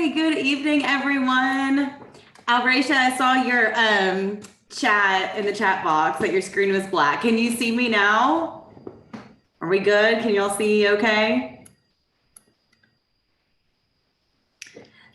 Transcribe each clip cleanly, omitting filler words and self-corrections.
Hi, good evening, everyone. Albracia, I saw your chat in the chat box that your screen was black. Can you see me now? Are we good? Can y'all see okay?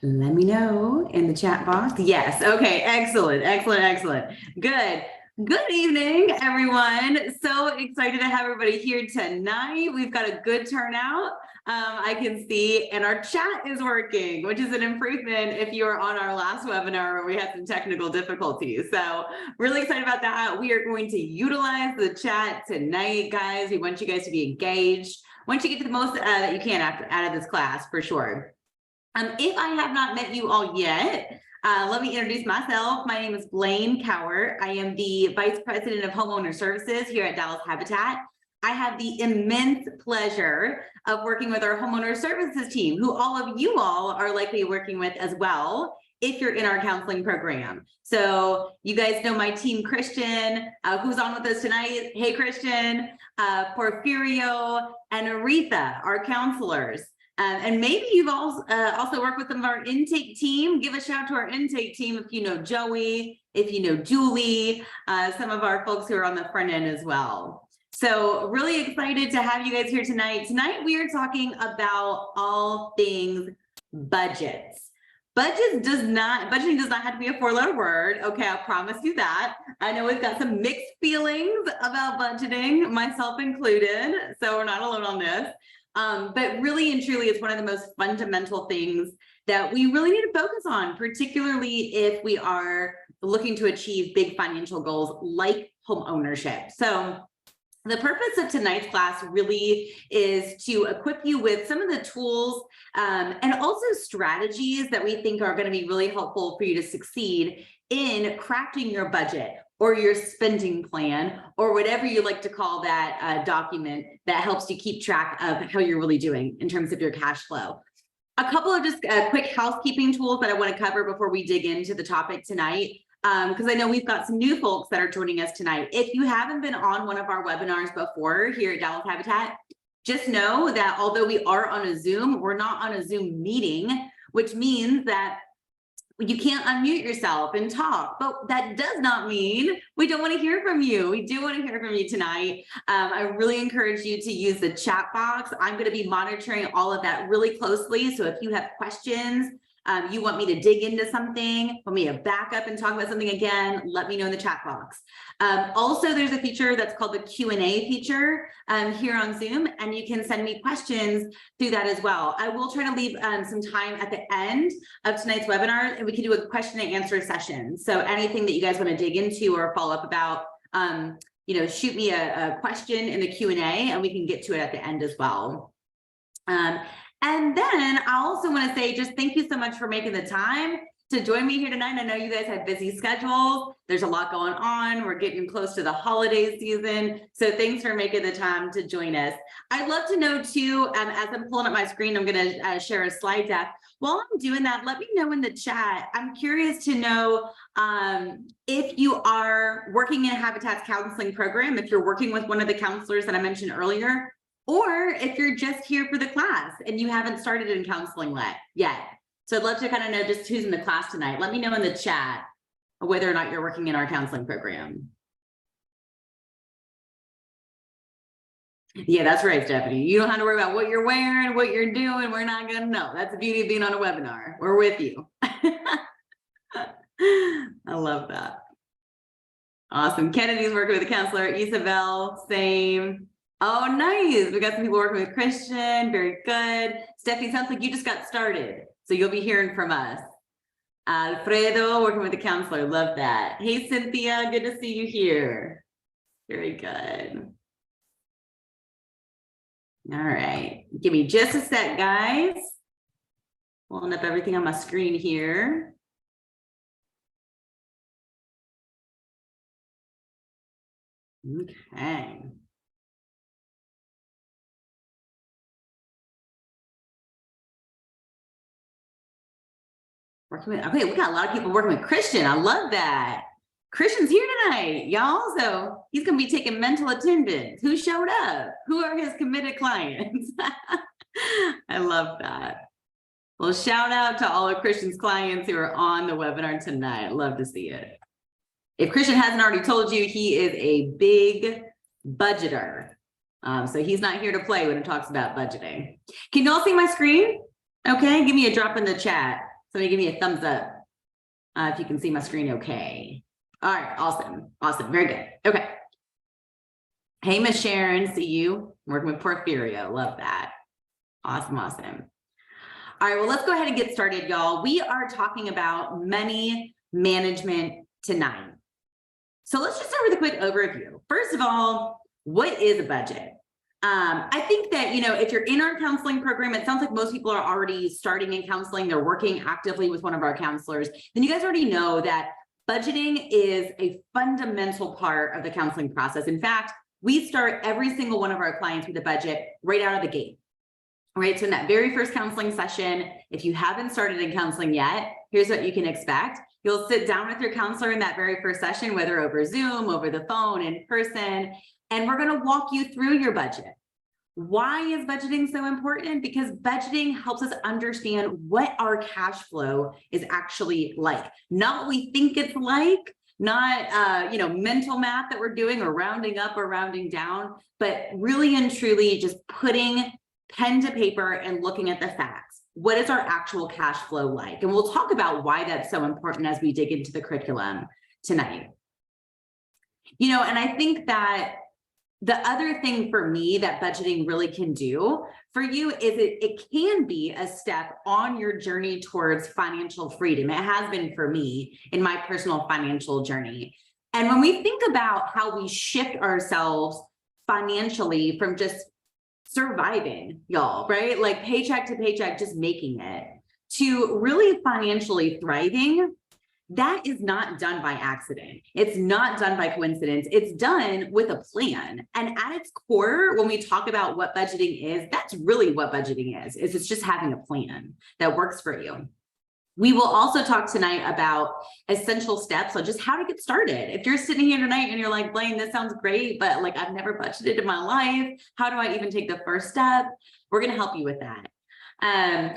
Let me know in the chat box. Yes. Okay. Excellent. Excellent. Excellent. Good. Good evening, everyone. So excited to have everybody here tonight. We've got a good turnout. I can see, and our chat is working, which is an improvement if you were on our last webinar where we had some technical difficulties. So really excited about that. We are going to utilize the chat tonight, guys. We want you guys to be engaged. Want you to get the most that you can out of this class for sure. If I have not met you all yet, let me introduce myself. My name is Blaine Cowart. I am the Vice President of Homeowner Services here at Dallas Habitat. I have the immense pleasure of working with our Homeowner Services team, who all of you all are likely working with as well, if you're in our counseling program. So you guys know my team, Christian, who's on with us tonight. Hey, Christian, Porfirio, and Aretha, our counselors. And maybe you've also worked with some of our intake team. Give a shout to our intake team if you know Joey, if you know Julie, some of our folks who are on the front end as well. So really excited to have you guys here tonight. Tonight we are talking about all things budgets. Budgeting does not have to be a four-letter word. Okay, I promise you that. I know we've got some mixed feelings about budgeting, myself included, so we're not alone on this. But really and truly, it's one of the most fundamental things that we really need to focus on, particularly if we are looking to achieve big financial goals like home ownership. So the purpose of tonight's class really is to equip you with some of the tools and also strategies that we think are going to be really helpful for you to succeed in crafting your budget or your spending plan, or whatever you like to call that document that helps you keep track of how you're really doing in terms of your cash flow. A couple of just quick housekeeping tools that I want to cover before we dig into the topic tonight, because I know we've got some new folks that are joining us tonight. If you haven't been on one of our webinars before here at Dallas Habitat, just know that although we are on a Zoom, we're not on a Zoom meeting, which means that you can't unmute yourself and talk, but that does not mean we don't want to hear from you. We do want to hear from you tonight. I really encourage you to use the chat box. I'm going to be monitoring all of that really closely. So if you have questions, you want me to dig into something, want me to back up and talk about something again, let me know in the chat box. Also, there's a feature that's called the Q&A feature here on Zoom, and you can send me questions through that as well. I will try to leave some time at the end of tonight's webinar, and we can do a question and answer session. So anything that you guys want to dig into or follow up about, shoot me a question in the Q&A, and we can get to it at the end as well. And then I also want to say just thank you so much for making the time to join me here tonight. I know you guys have busy schedules. There's a lot going on. We're getting close to the holiday season. So thanks for making the time to join us. I'd love to know too, as I'm pulling up my screen, I'm going to share a slide deck. While I'm doing that, let me know in the chat. I'm curious to know if you are working in a Habitat's counseling program, if you're working with one of the counselors that I mentioned earlier, or if you're just here for the class and you haven't started in counseling yet. So I'd love to kind of know just who's in the class tonight. Let me know in the chat whether or not you're working in our counseling program. Yeah, that's right, Stephanie. You don't have to worry about what you're wearing, what you're doing. We're not going to know. That's the beauty of being on a webinar. We're with you. I love that. Awesome. Kennedy's working with a counselor. Isabel, same. Oh, nice. We got some people working with Christian. Very good. Stephanie, sounds like you just got started, so you'll be hearing from us. Alfredo working with the counselor. Love that. Hey, Cynthia. Good to see you here. Very good. All right. Give me just a sec, guys. Pulling up everything on my screen here. Okay. Okay, we got a lot of people working with Christian. I love that. Christian's here tonight, y'all. So he's going to be taking mental attendance. Who showed up? Who are his committed clients? I love that. Well, shout out to all of Christian's clients who are on the webinar tonight. Love to see it. If Christian hasn't already told you, he is a big budgeter. So he's not here to play when it talks about budgeting. Can you all see my screen? Okay, give me a drop in the chat. Somebody give me a thumbs up if you can see my screen okay. All right, awesome, awesome, very good. Okay. Hey, Miss Sharon, see you. Working with Porfirio, love that. Awesome, awesome. All right, well, let's go ahead and get started, y'all. We are talking about money management tonight. So let's just start with a quick overview. First of all, what is a budget? I think that, you know, if you're in our counseling program, it sounds like most people are already starting in counseling. They're working actively with one of our counselors. Then you guys already know that budgeting is a fundamental part of the counseling process. In fact, we start every single one of our clients with a budget right out of the gate. Right, so in that very first counseling session, if you haven't started in counseling yet, here's what you can expect. You'll sit down with your counselor in that very first session, whether over Zoom, over the phone, in person, and we're going to walk you through your budget. Why is budgeting so important? Because budgeting helps us understand what our cash flow is actually like, not what we think it's like, not mental math that we're doing or rounding up or rounding down, but really and truly just putting pen to paper and looking at the facts. What is our actual cash flow like? And we'll talk about why that's so important as we dig into the curriculum tonight. You know, and I think that the other thing for me that budgeting really can do for you is it can be a step on your journey towards financial freedom. It has been for me in my personal financial journey. And when we think about how we shift ourselves financially from just surviving, y'all, right? Like paycheck to paycheck, just making it, to really financially thriving, that is not done by accident. It's not done by coincidence. It's done with a plan. And at its core, when we talk about what budgeting is, that's really what budgeting is it's just having a plan that works for you. We will also talk tonight about essential steps, so just how to get started. If you're sitting here tonight and you're like, Blaine, this sounds great, but like I've never budgeted in my life. How do I even take the first step? We're going to help you with that.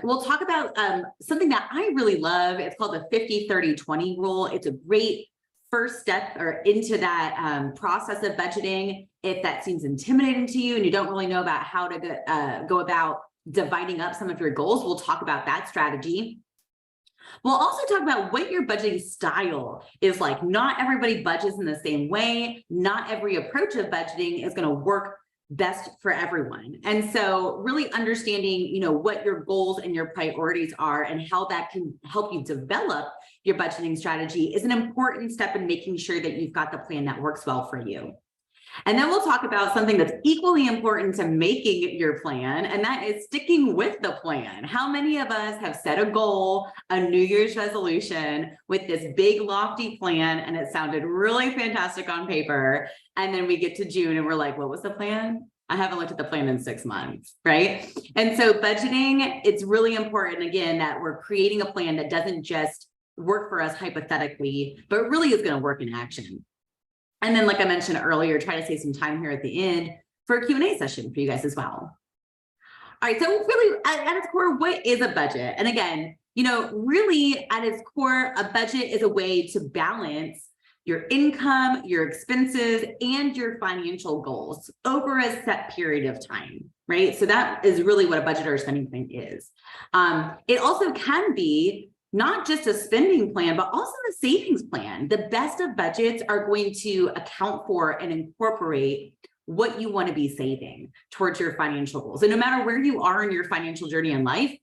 We'll talk about something that I really love. It's called the 50-30-20 rule. It's a great first step or into that process of budgeting. If that seems intimidating to you and you don't really know about how to go about dividing up some of your goals, we'll talk about that strategy. We'll also talk about what your budgeting style is like. Not everybody budgets in the same way. Not every approach of budgeting is going to work best for everyone. And so really understanding, you know, what your goals and your priorities are and how that can help you develop your budgeting strategy is an important step in making sure that you've got the plan that works well for you. And then we'll talk about something that's equally important to making your plan, and that is sticking with the plan. How many of us have set a goal, a New Year's resolution with this big lofty plan, and it sounded really fantastic on paper, and then we get to June and we're like, what was the plan? I haven't looked at the plan in 6 months, right? And so budgeting, it's really important, again, that we're creating a plan that doesn't just work for us hypothetically, but really is going to work in action. And then, like I mentioned earlier, try to save some time here at the end for a Q&A session for you guys as well. All right, so really at its core, what is a budget? And again, you know, really at its core, a budget is a way to balance your income, your expenses, and your financial goals over a set period of time, right? So that is really what a budget or spending plan is. It also can be not just a spending plan, but also a savings plan. The best of budgets are going to account for and incorporate what you want to be saving towards your financial goals. And no matter where you are in your financial journey in life,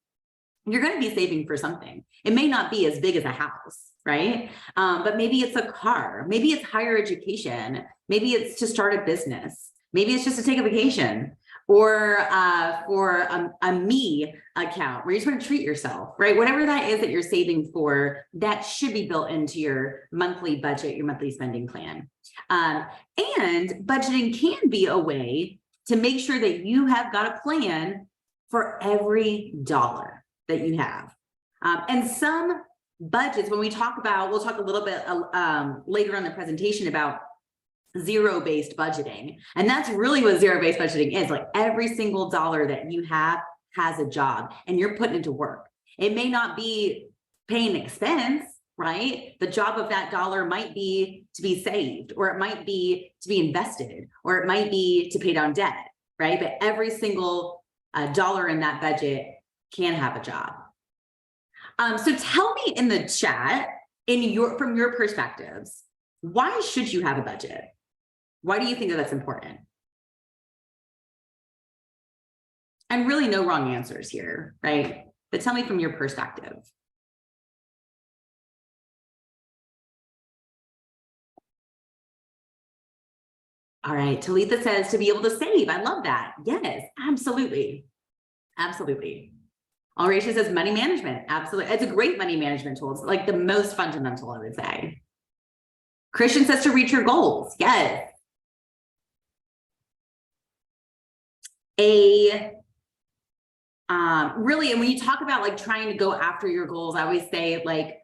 you're going to be saving for something. It may not be as big as a house, right? But maybe it's a car, maybe it's higher education, maybe it's to start a business, maybe it's just to take a vacation, or for a me account where you just want to treat yourself, right? Whatever that is that you're saving for, that should be built into your monthly budget, your monthly spending plan. And budgeting can be a way to make sure that you have got a plan for every dollar that you have. And some budgets, when we talk about, we'll talk a little bit later on in the presentation about zero-based budgeting. And that's really what zero-based budgeting is. Like every single dollar that you have has a job and you're putting it to work. It may not be paying expense, right? The job of that dollar might be to be saved, or it might be to be invested, or it might be to pay down debt, right? But every single dollar in that budget can have a job. So tell me in the chat, from your perspectives, why should you have a budget? Why do you think that that's important? And really no wrong answers here, right? But tell me from your perspective. All right, Talitha says to be able to save. I love that. Yes, absolutely. Absolutely. Alracia says money management. Absolutely. It's a great money management tool. It's like the most fundamental, I would say. Christian says to reach your goals. Yes. Really, and when you talk about like trying to go after your goals, I always say like,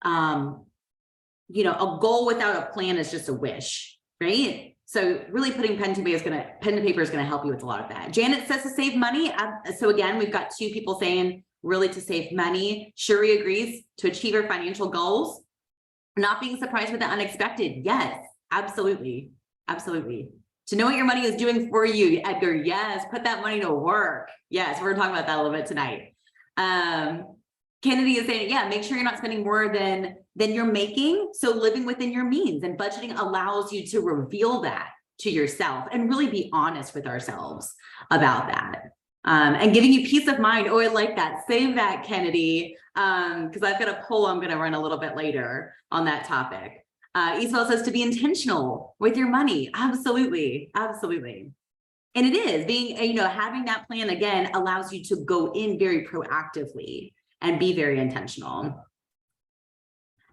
you know, a goal without a plan is just a wish, right? So really putting pen to paper is gonna help you with a lot of that. Janet says to save money. So again, we've got two people saying really to save money. Shuri agrees to achieve her financial goals. Not being surprised with the unexpected. Yes, absolutely. Absolutely. To know what your money is doing for you, Edgar. Yes, put that money to work. Yes, we're talking about that a little bit tonight. Kennedy is saying, yeah, make sure you're not spending more than you're making. So living within your means, and budgeting allows you to reveal that to yourself and really be honest with ourselves about that. And giving you peace of mind. Oh, I like that. Save that, Kennedy, because I've got a poll I'm going to run a little bit later on that topic. Isabel says to be intentional with your money. Absolutely. Absolutely. And it is being, you know, having that plan again allows you to go in very proactively and be very intentional.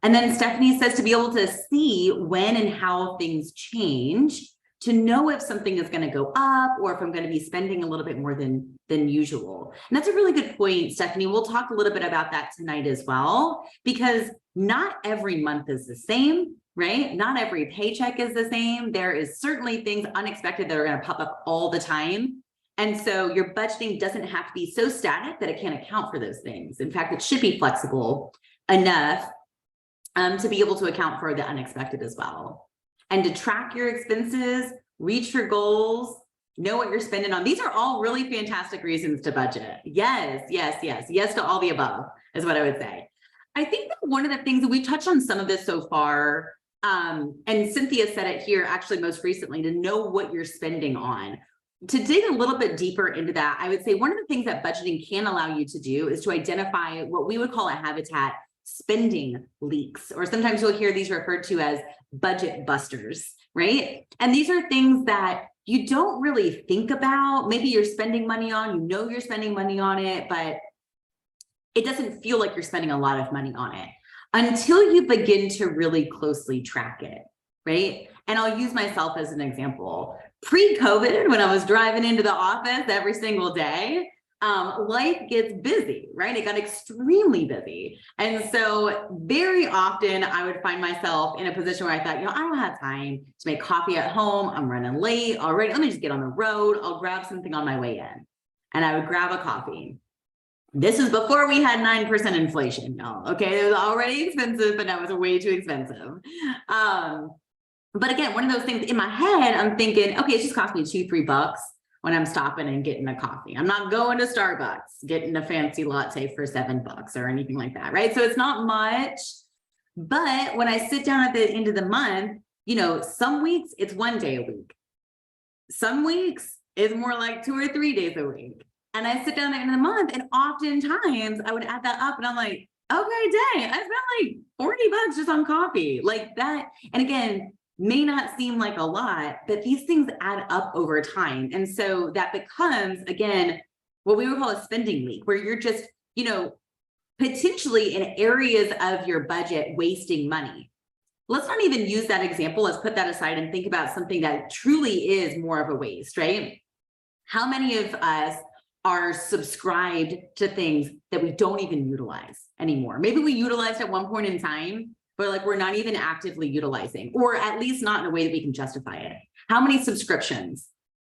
And then Stephanie says to be able to see when and how things change, to know if something is going to go up or if I'm going to be spending a little bit more than usual. And that's a really good point, Stephanie. We'll talk a little bit about that tonight as well, because not every month is the same, right? Not every paycheck is the same. There is certainly things unexpected that are going to pop up all the time. And so your budgeting doesn't have to be so static that it can't account for those things. In fact, it should be flexible enough to be able to account for the unexpected as well. And to track your expenses, reach your goals, know what you're spending on. These are all really fantastic reasons to budget. Yes, yes, yes, yes to all the above is what I would say. I think that one of the things that we've touched on some of this so far, and Cynthia said it here actually most recently, to know what you're spending on. To dig a little bit deeper into that, I would say one of the things that budgeting can allow you to do is to identify what we would call a habitat spending leaks, or sometimes you'll hear these referred to as budget busters, right? And these are things that you don't really think about. Maybe you're spending money on, you know you're spending money on it, but it doesn't feel like you're spending a lot of money on it until you begin to really closely track it, right? And I'll use myself as an example. Pre-COVID, when I was driving into the office every single day, life gets busy, right? It got extremely busy. And so very often I would find myself in a position where I thought, you know, I don't have time to make coffee at home. I'm running late already. Let me just get on the road. I'll grab something on my way in. And I would grab a coffee. This is before we had 9% inflation, y'all. Okay, it was already expensive, but now it's way too expensive. But again, one of those things in my head, I'm thinking, okay, it's just cost me $2-3 when I'm stopping and getting a coffee. I'm not going to Starbucks, getting a fancy latte for $7 or anything like that, right? So it's not much. But when I sit down at the end of the month, you know, some weeks it's 1 day a week. Some weeks it's more like 2 or 3 days a week. And I sit down at the end of the month, and oftentimes I would add that up and I'm like, okay, dang, I spent like $40 just on coffee, like that. And again, may not seem like a lot, but these things add up over time. And so that becomes, again, what we would call a spending leak, where you're just, you know, potentially in areas of your budget wasting money. Let's not even use that example. Let's put that aside and think about something that truly is more of a waste, right? How many of us are subscribed to things that we don't even utilize anymore? Maybe we utilized at one point in time, but like we're not even actively utilizing, or at least not in a way that we can justify it. How many subscriptions,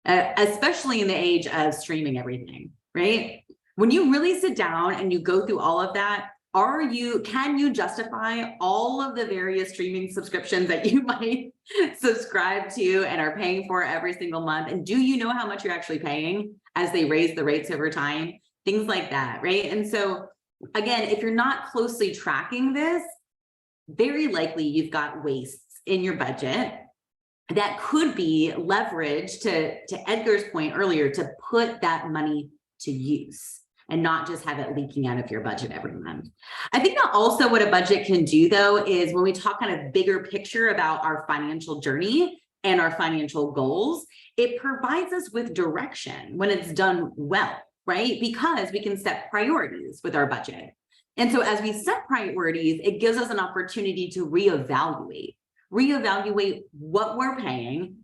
especially in the age of streaming everything, right? When you really sit down and you go through all of that, can you justify all of the various streaming subscriptions that you might subscribe to and are paying for every single month? And do you know how much you're actually paying as they raise the rates over time? Things like that, right? And so again, if you're not closely tracking this, very likely you've got wastes in your budget that could be leveraged, to Edgar's point earlier, to put that money to use and not just have it leaking out of your budget every month. I think that also what a budget can do, though, is when we talk kind of bigger picture about our financial journey and our financial goals, it provides us with direction when it's done well, right? Because we can set priorities with our budget. And so as we set priorities, it gives us an opportunity to reevaluate what we're paying,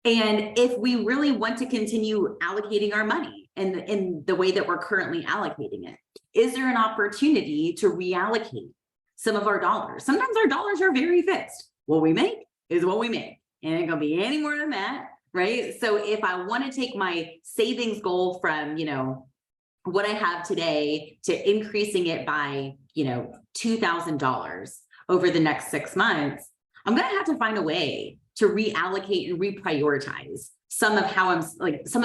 and if we really want to continue allocating our money in the way that we're currently allocating it. Is there an opportunity to reallocate some of our dollars? Sometimes our dollars are very fixed. What we make is what we make. And it ain't gonna be any more than that, right? So if I want to take my savings goal from, what I have today to increasing it by, $2,000 over the next 6 months, I'm going to have to find a way to reallocate and reprioritize some of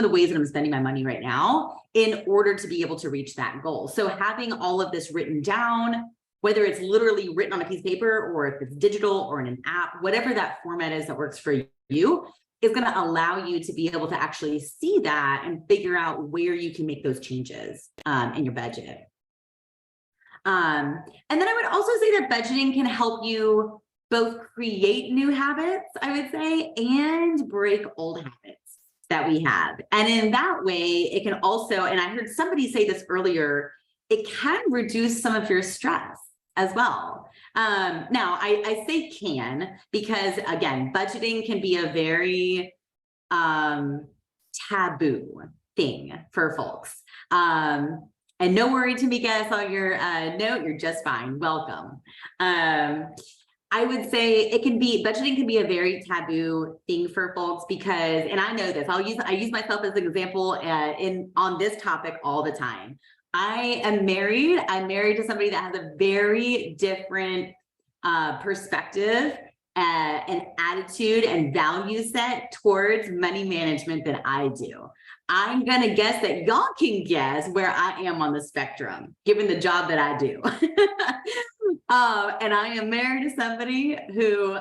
the ways that I'm spending my money right now in order to be able to reach that goal. So having all of this written down, whether it's literally written on a piece of paper or if it's digital or in an app, whatever that format is that works for you, is going to allow you to be able to actually see that and figure out where you can make those changes in your budget. And then I would also say that budgeting can help you both create new habits, I would say, and break old habits that we have. And in that way, it can also, and I heard somebody say this earlier, it can reduce some of your stress as well. Now, I say can because, again, budgeting can be a very taboo thing for folks. And no worry, Tamika, I saw your note. You're just fine. Welcome. I would say budgeting can be a very taboo thing for folks because, and I know this, I use myself as an example on this topic all the time. I am married. I'm married to somebody that has a very different perspective and attitude and value set towards money management than I do. I'm going to guess that y'all can guess where I am on the spectrum, given the job that I do. And I am married to somebody who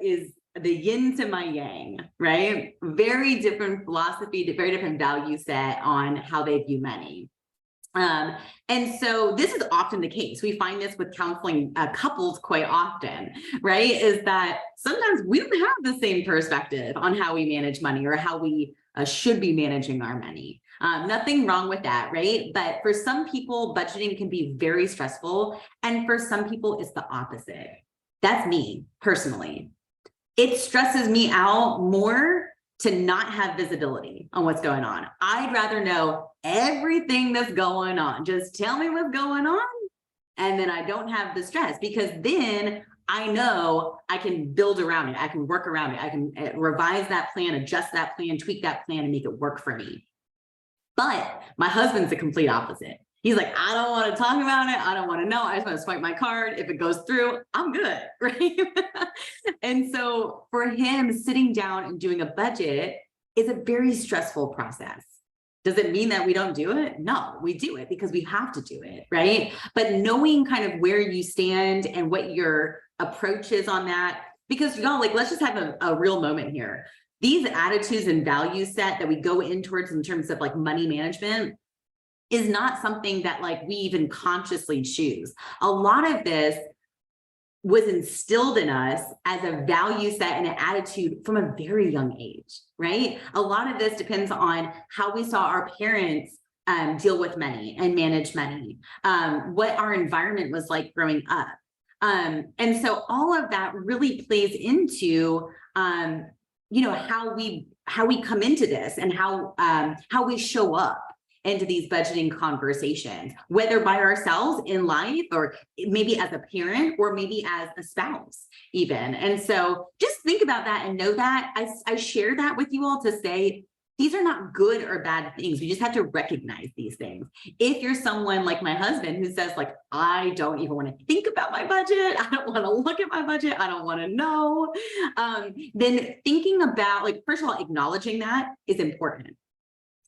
is the yin to my yang, right? Very different philosophy, very different value set on how they view money. And so this is often the case. We find this with counseling couples quite often, right? Is that sometimes we don't have the same perspective on how we manage money or how we should be managing our money. Nothing wrong with that, right? But for some people, budgeting can be very stressful. And for some people, it's the opposite. That's me personally. It stresses me out more to not have visibility on what's going on. I'd rather know everything that's going on. Just tell me what's going on. And then I don't have the stress because then I know I can build around it. I can work around it. I can revise that plan, adjust that plan, tweak that plan and make it work for me. But my husband's the complete opposite. He's like, I don't want to talk about it. I don't want to know. I just want to swipe my card. If it goes through, I'm good, right? And so for him, sitting down and doing a budget is a very stressful process. Does it mean that we don't do it? No, we do it because we have to do it, right? But knowing kind of where you stand and what your approach is on that, because y'all, let's just have a real moment here. These attitudes and value set that we go in towards in terms of money management is not something that we even consciously choose. A lot of this was instilled in us as a value set and an attitude from a very young age, right? A lot of this depends on how we saw our parents deal with money and manage money, what our environment was like growing up. And so all of that really plays into, how we come into this and how we show up into these budgeting conversations, whether by ourselves in life or maybe as a parent or maybe as a spouse even. And so just think about that and know that I share that with you all to say, these are not good or bad things. We just have to recognize these things. If you're someone like my husband who says like, I don't even want to think about my budget. I don't want to look at my budget. I don't want to know. Then thinking about like, first of all, acknowledging that is important.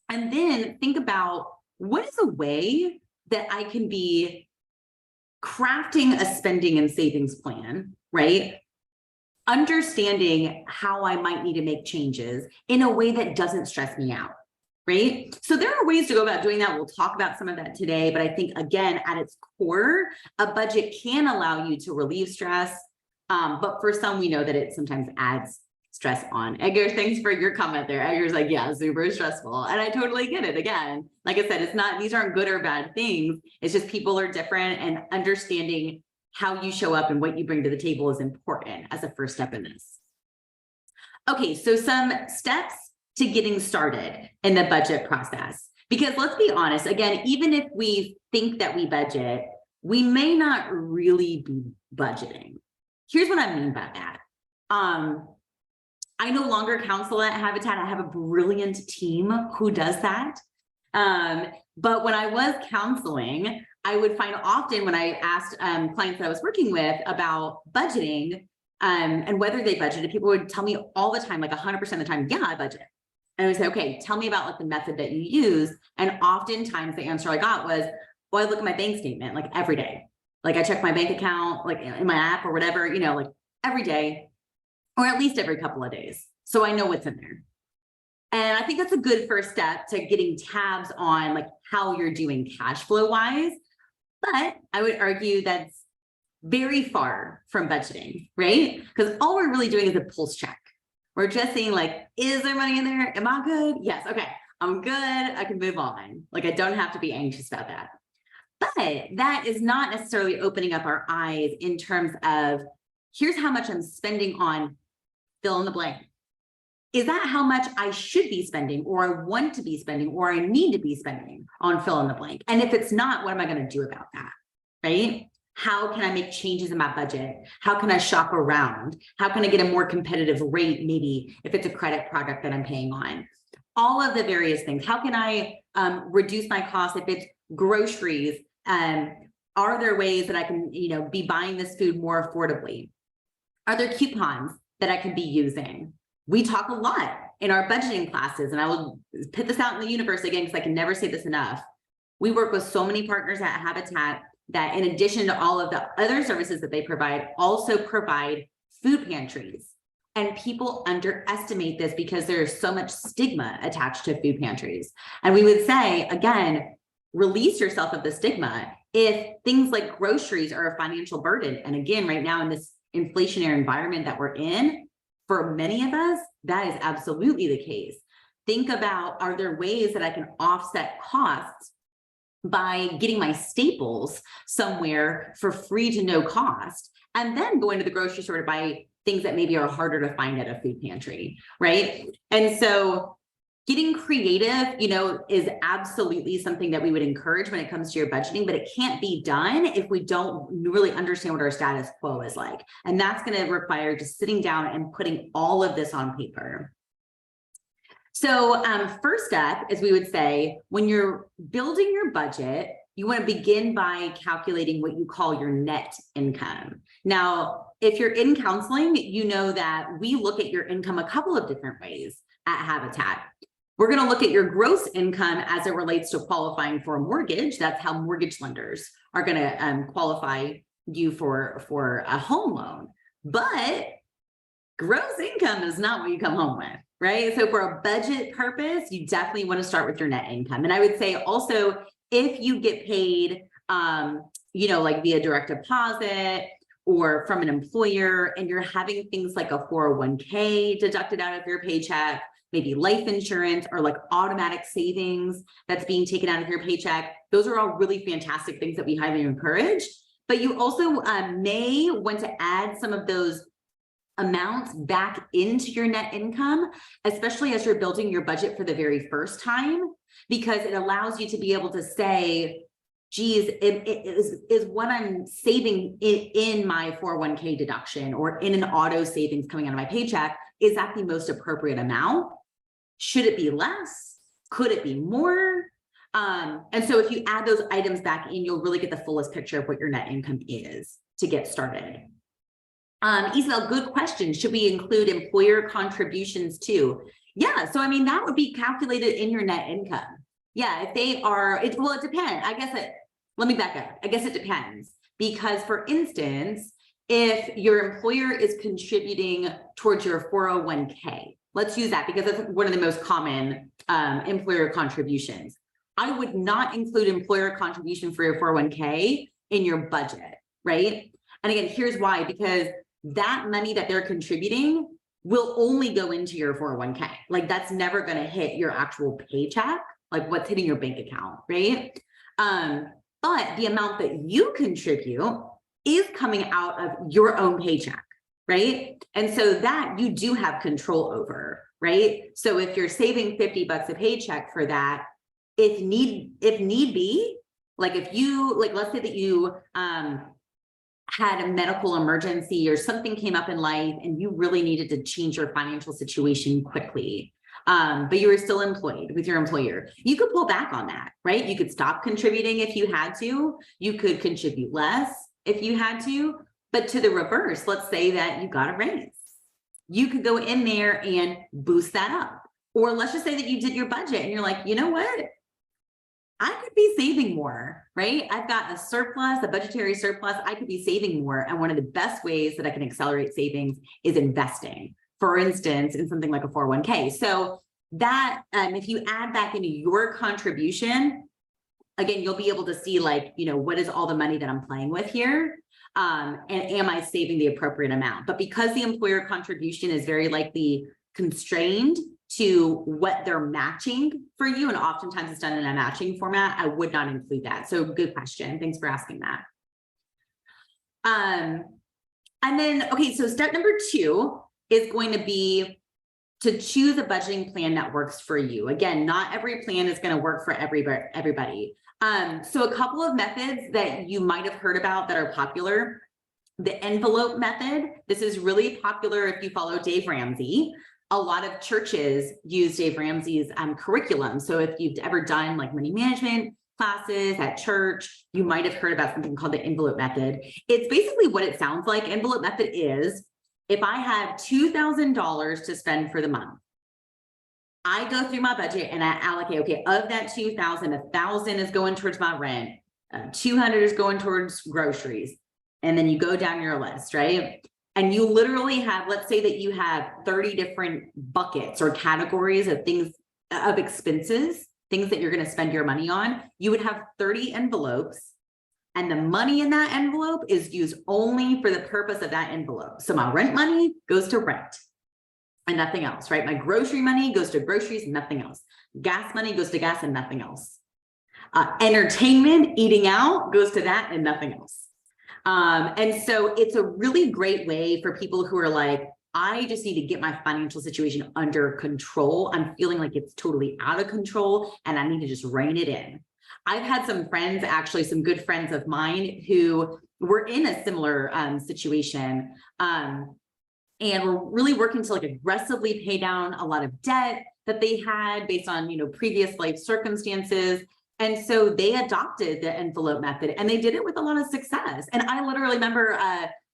And then think about what is a way that I can be crafting a spending and savings plan, right? Understanding how I might need to make changes in a way that doesn't stress me out, right? So there are ways to go about doing that. We'll talk about some of that today, but I think again, at its core, a budget can allow you to relieve stress. But for some, we know that it sometimes adds stress on. Edgar, thanks for your comment there. Edgar's like, yeah, super stressful. And I totally get it. Again, like I said, it's not, these aren't good or bad things. It's just people are different, and understanding how you show up and what you bring to the table is important as a first step in this. Okay, so some steps to getting started in the budget process. Because let's be honest, again, even if we think that we budget, we may not really be budgeting. Here's what I mean by that. I no longer counsel at Habitat. I have a brilliant team who does that. But when I was counseling, I would find often when I asked clients that I was working with about budgeting and whether they budgeted, people would tell me all the time, like 100% of the time, yeah, I budget. And I would say, okay, tell me about like the method that you use. And oftentimes the answer I got was, well, I look at my bank statement like every day. Like I check my bank account, like in my app or whatever, you know, like every day, or at least every couple of days. So I know what's in there. And I think that's a good first step to getting tabs on like how you're doing cash flow wise. But I would argue that's very far from budgeting, right? Because all we're really doing is a pulse check. We're just saying like, is there money in there? Am I good? Yes. Okay. I'm good. I can move on. Like I don't have to be anxious about that. But that is not necessarily opening up our eyes in terms of here's how much I'm spending on fill in the blank. Is that how much I should be spending, or I want to be spending, or I need to be spending on fill in the blank? And if it's not, what am I going to do about that? Right? How can I make changes in my budget? How can I shop around? How can I get a more competitive rate? Maybe if it's a credit product that I'm paying on, all of the various things. How can I reduce my costs if it's groceries? Are there ways that I can, you know, be buying this food more affordably? Are there coupons that I can be using? We talk a lot in our budgeting classes, and I will put this out in the universe again, because I can never say this enough. We work with so many partners at Habitat that in addition to all of the other services that they provide, also provide food pantries. And people underestimate this because there's so much stigma attached to food pantries. And we would say, again, release yourself of the stigma. If things like groceries are a financial burden, and again, right now in this inflationary environment that we're in, for many of us, that is absolutely the case. Think about, are there ways that I can offset costs by getting my staples somewhere for free to no cost, and then going to the grocery store to buy things that maybe are harder to find at a food pantry, right? And so getting creative, you know, is absolutely something that we would encourage when it comes to your budgeting, but it can't be done if we don't really understand what our status quo is like. And that's going to require just sitting down and putting all of this on paper. So first step, as we would say, when you're building your budget, you want to begin by calculating what you call your net income. Now, if you're in counseling, you know that we look at your income a couple of different ways at Habitat. We're going to look at your gross income as it relates to qualifying for a mortgage. That's how mortgage lenders are going to qualify you for a home loan. But gross income is not what you come home with, right? So for a budget purpose, you definitely want to start with your net income. And I would say also, if you get paid, you know, like via direct deposit or from an employer, and you're having things like a 401k deducted out of your paycheck, maybe life insurance or like automatic savings that's being taken out of your paycheck. Those are all really fantastic things that we highly encourage. But you also may want to add some of those amounts back into your net income, especially as you're building your budget for the very first time, because it allows you to be able to say, geez, is what I'm saving in my 401k deduction or in an auto savings coming out of my paycheck, is that the most appropriate amount? Should it be less? Could it be more? And so if you add those items back in, you'll really get the fullest picture of what your net income is to get started. Isabel, good question. Should we include employer contributions too? Yeah, so I mean, that would be calculated in your net income. Yeah, if they are, it depends. Let me back up. I guess it depends. Because for instance, if your employer is contributing towards your 401k, let's use that because that's one of the most common employer contributions. I would not include employer contribution for your 401k in your budget, right? And again, here's why, because that money that they're contributing will only go into your 401k. Like that's never going to hit your actual paycheck, like what's hitting your bank account, right? But the amount that you contribute is coming out of your own paycheck, right? And so that you do have control over, right? So if you're saving $50 a paycheck for that, if need be, like if you, like, let's say that you had a medical emergency or something came up in life and you really needed to change your financial situation quickly, but you were still employed with your employer, you could pull back on that, right? You could stop contributing if you had to, you could contribute less if you had to, but to the reverse, let's say that you got a raise, you could go in there and boost that up. Or let's just say that you did your budget and you're like, you know what? I could be saving more, right? I've got a surplus, a budgetary surplus. I could be saving more. And one of the best ways that I can accelerate savings is investing, for instance, in something like a 401k. So that if you add back into your contribution, again, you'll be able to see like, you know, what is all the money that I'm playing with here? And am I saving the appropriate amount? But because the employer contribution is very likely constrained to what they're matching for you, and oftentimes it's done in a matching format, I would not include that. So good question. Thanks for asking that. And then, okay, so step number 2 is going to be to choose a budgeting plan that works for you. Again, not every plan is going to work for everybody. So a couple of methods that you might have heard about that are popular. The envelope method. This is really popular if you follow Dave Ramsey. A lot of churches use Dave Ramsey's curriculum. So if you've ever done like money management classes at church, you might have heard about something called the envelope method. It's basically what it sounds like. Envelope method is, if I have $2,000 to spend for the month, I go through my budget and I allocate, okay, of that 2,000, 1,000 is going towards my rent, 200 is going towards groceries. And then you go down your list, right? And you literally have, let's say that you have 30 different buckets or categories of things, of expenses, things that you're going to spend your money on. You would have 30 envelopes, and the money in that envelope is used only for the purpose of that envelope. So my rent money goes to rent and nothing else, right? My grocery money goes to groceries and nothing else. Gas money goes to gas and nothing else. Entertainment, eating out goes to that and nothing else. And so it's a really great way for people who are like, I just need to get my financial situation under control. I'm feeling like it's totally out of control and I need to just rein it in. I've had some friends, actually some good friends of mine, who were in a similar situation and were really working to like aggressively pay down a lot of debt that they had based on, you know, previous life circumstances. And so they adopted the envelope method and they did it with a lot of success. And I literally remember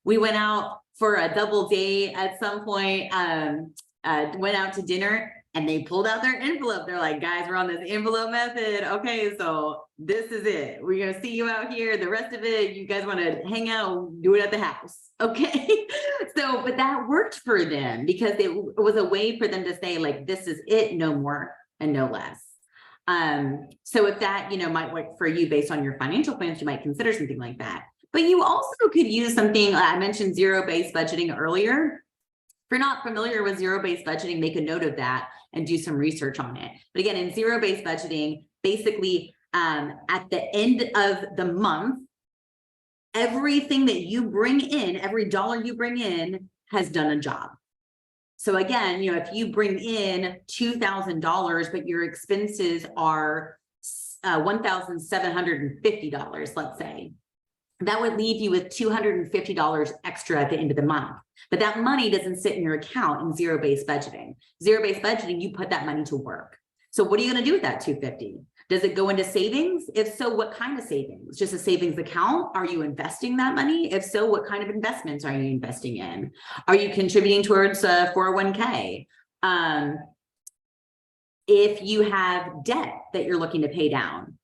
we went out for a double date at some point, went out to dinner and they pulled out their envelope. They're like, guys, we're on this envelope method. Okay, so this is it. We're going to see you out here. The rest of it, you guys want to hang out, do it at the house. Okay. So, but that worked for them because it was a way for them to say like, this is it, no more and no less. So if that, you know, might work for you based on your financial plans, you might consider something like that. But you also could use something, I mentioned zero-based budgeting earlier. If you're not familiar with zero-based budgeting, make a note of that and do some research on it. But again, in zero-based budgeting, basically at the end of the month, everything that you bring in, every dollar you bring in has done a job. So again, you know, if you bring in $2,000, but your expenses are $1,750, let's say, that would leave you with $250 extra at the end of the month. But that money doesn't sit in your account in zero-based budgeting. Zero-based budgeting, you put that money to work. So what are you going to do with that $250? Does it go into savings? If so, what kind of savings? Just a savings account? Are you investing that money? If so, what kind of investments are you investing in? Are you contributing towards a 401k? If you have debt that you're looking to pay down,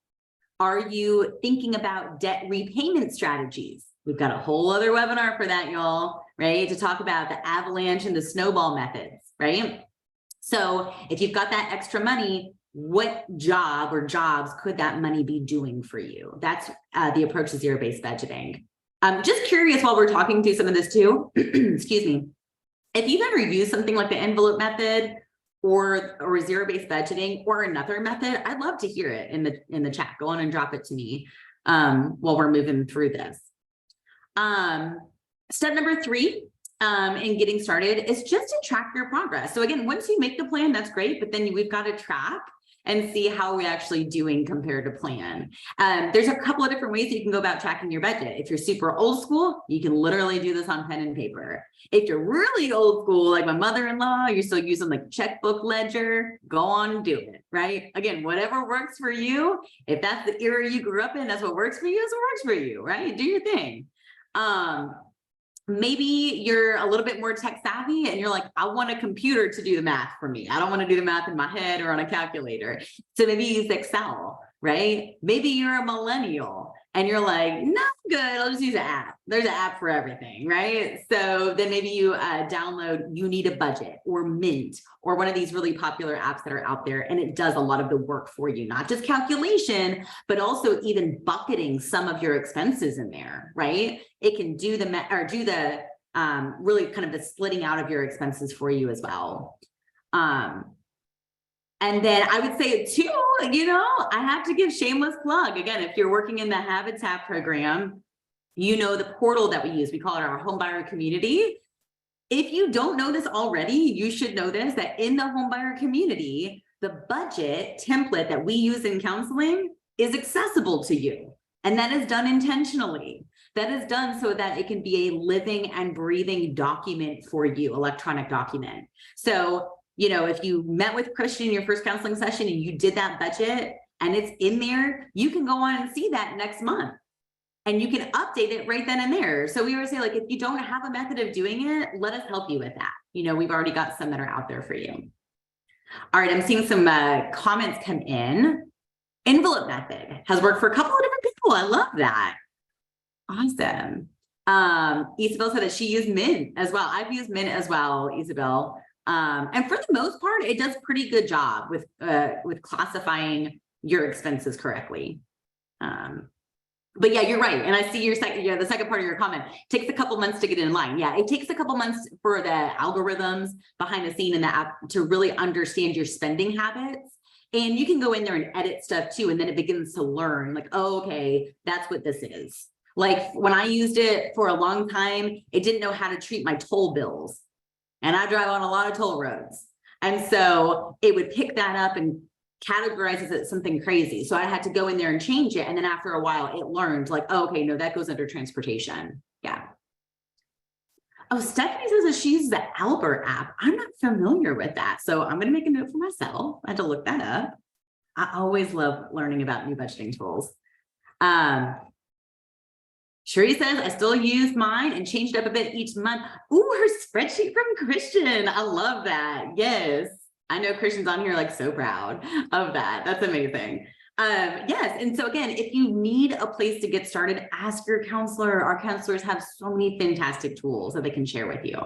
are you thinking about debt repayment strategies? We've got a whole other webinar for that, y'all, right? To talk about the avalanche and the snowball methods, right? So if you've got that extra money, what job or jobs could that money be doing for you? That's the approach to zero-based budgeting. Just curious while we're talking through some of this too, excuse me, if you've ever used something like the envelope method or zero-based budgeting or another method, I'd love to hear it in the chat. Go on and drop it to me while we're moving through this. Step number 3 in getting started is just to track your progress. So again, once you make the plan, that's great, but then we've got to track and see how we're actually doing compared to plan. There's a couple of different ways that you can go about tracking your budget. If you're super old school, you can literally do this on pen and paper. If you're really old school, like my mother-in-law, you're still using like checkbook ledger, go on and do it, right? Again, whatever works for you. If that's the era you grew up in, that's what works for you, that's what works for you, right? Do your thing. Maybe you're a little bit more tech savvy and you're like, I want a computer to do the math for me. I don't want to do the math in my head or on a calculator. So maybe use Excel, right? Maybe you're a millennial and you're like, no, I'm good. I'll just use an app. There's an app for everything, right? So then maybe you download You Need a Budget or Mint or one of these really popular apps that are out there. And it does a lot of the work for you, not just calculation, but also even bucketing some of your expenses in there, right? It can do the really kind of the splitting out of your expenses for you as well. And then I would say too, I have to give shameless plug. Again, if you're working in the Habitat program, the portal that we use, we call it our homebuyer community. If you don't know this already, you should know this, that in the homebuyer community, the budget template that we use in counseling is accessible to you. And that is done intentionally. That is done so that it can be a living and breathing document for you, electronic document. So, if you met with Christian in your first counseling session and you did that budget and it's in there, you can go on and see that next month and you can update it right then and there. So we always say, like, if you don't have a method of doing it, let us help you with that. We've already got some that are out there for you. All right, I'm seeing some comments come in. Envelope method has worked for a couple of different people. I love that. Awesome. Isabel said that she used Mint as well. I've used Mint as well, Isabel. And for the most part, it does a pretty good job with classifying your expenses correctly. But yeah, you're right. And I see the second part of your comment. It takes a couple months to get in line. Yeah, it takes a couple months for the algorithms behind the scene in the app to really understand your spending habits. And you can go in there and edit stuff too. And then it begins to learn like, oh, okay, that's what this is. Like when I used it for a long time, it didn't know how to treat my toll bills. And I drive on a lot of toll roads. And so it would pick that up and categorize it as something crazy. So I had to go in there and change it. And then after a while, it learned like, oh, okay, no, that goes under transportation. Yeah. Oh, Stephanie says that she uses the Albert app. I'm not familiar with that. So I'm going to make a note for myself. I had to look that up. I always love learning about new budgeting tools. Sheree says, I still use mine and changed up a bit each month. Ooh, her spreadsheet from Christian. I love that. Yes. I know Christian's on here like so proud of that. That's amazing. Yes. And so again, if you need a place to get started, ask your counselor. Our counselors have so many fantastic tools that they can share with you.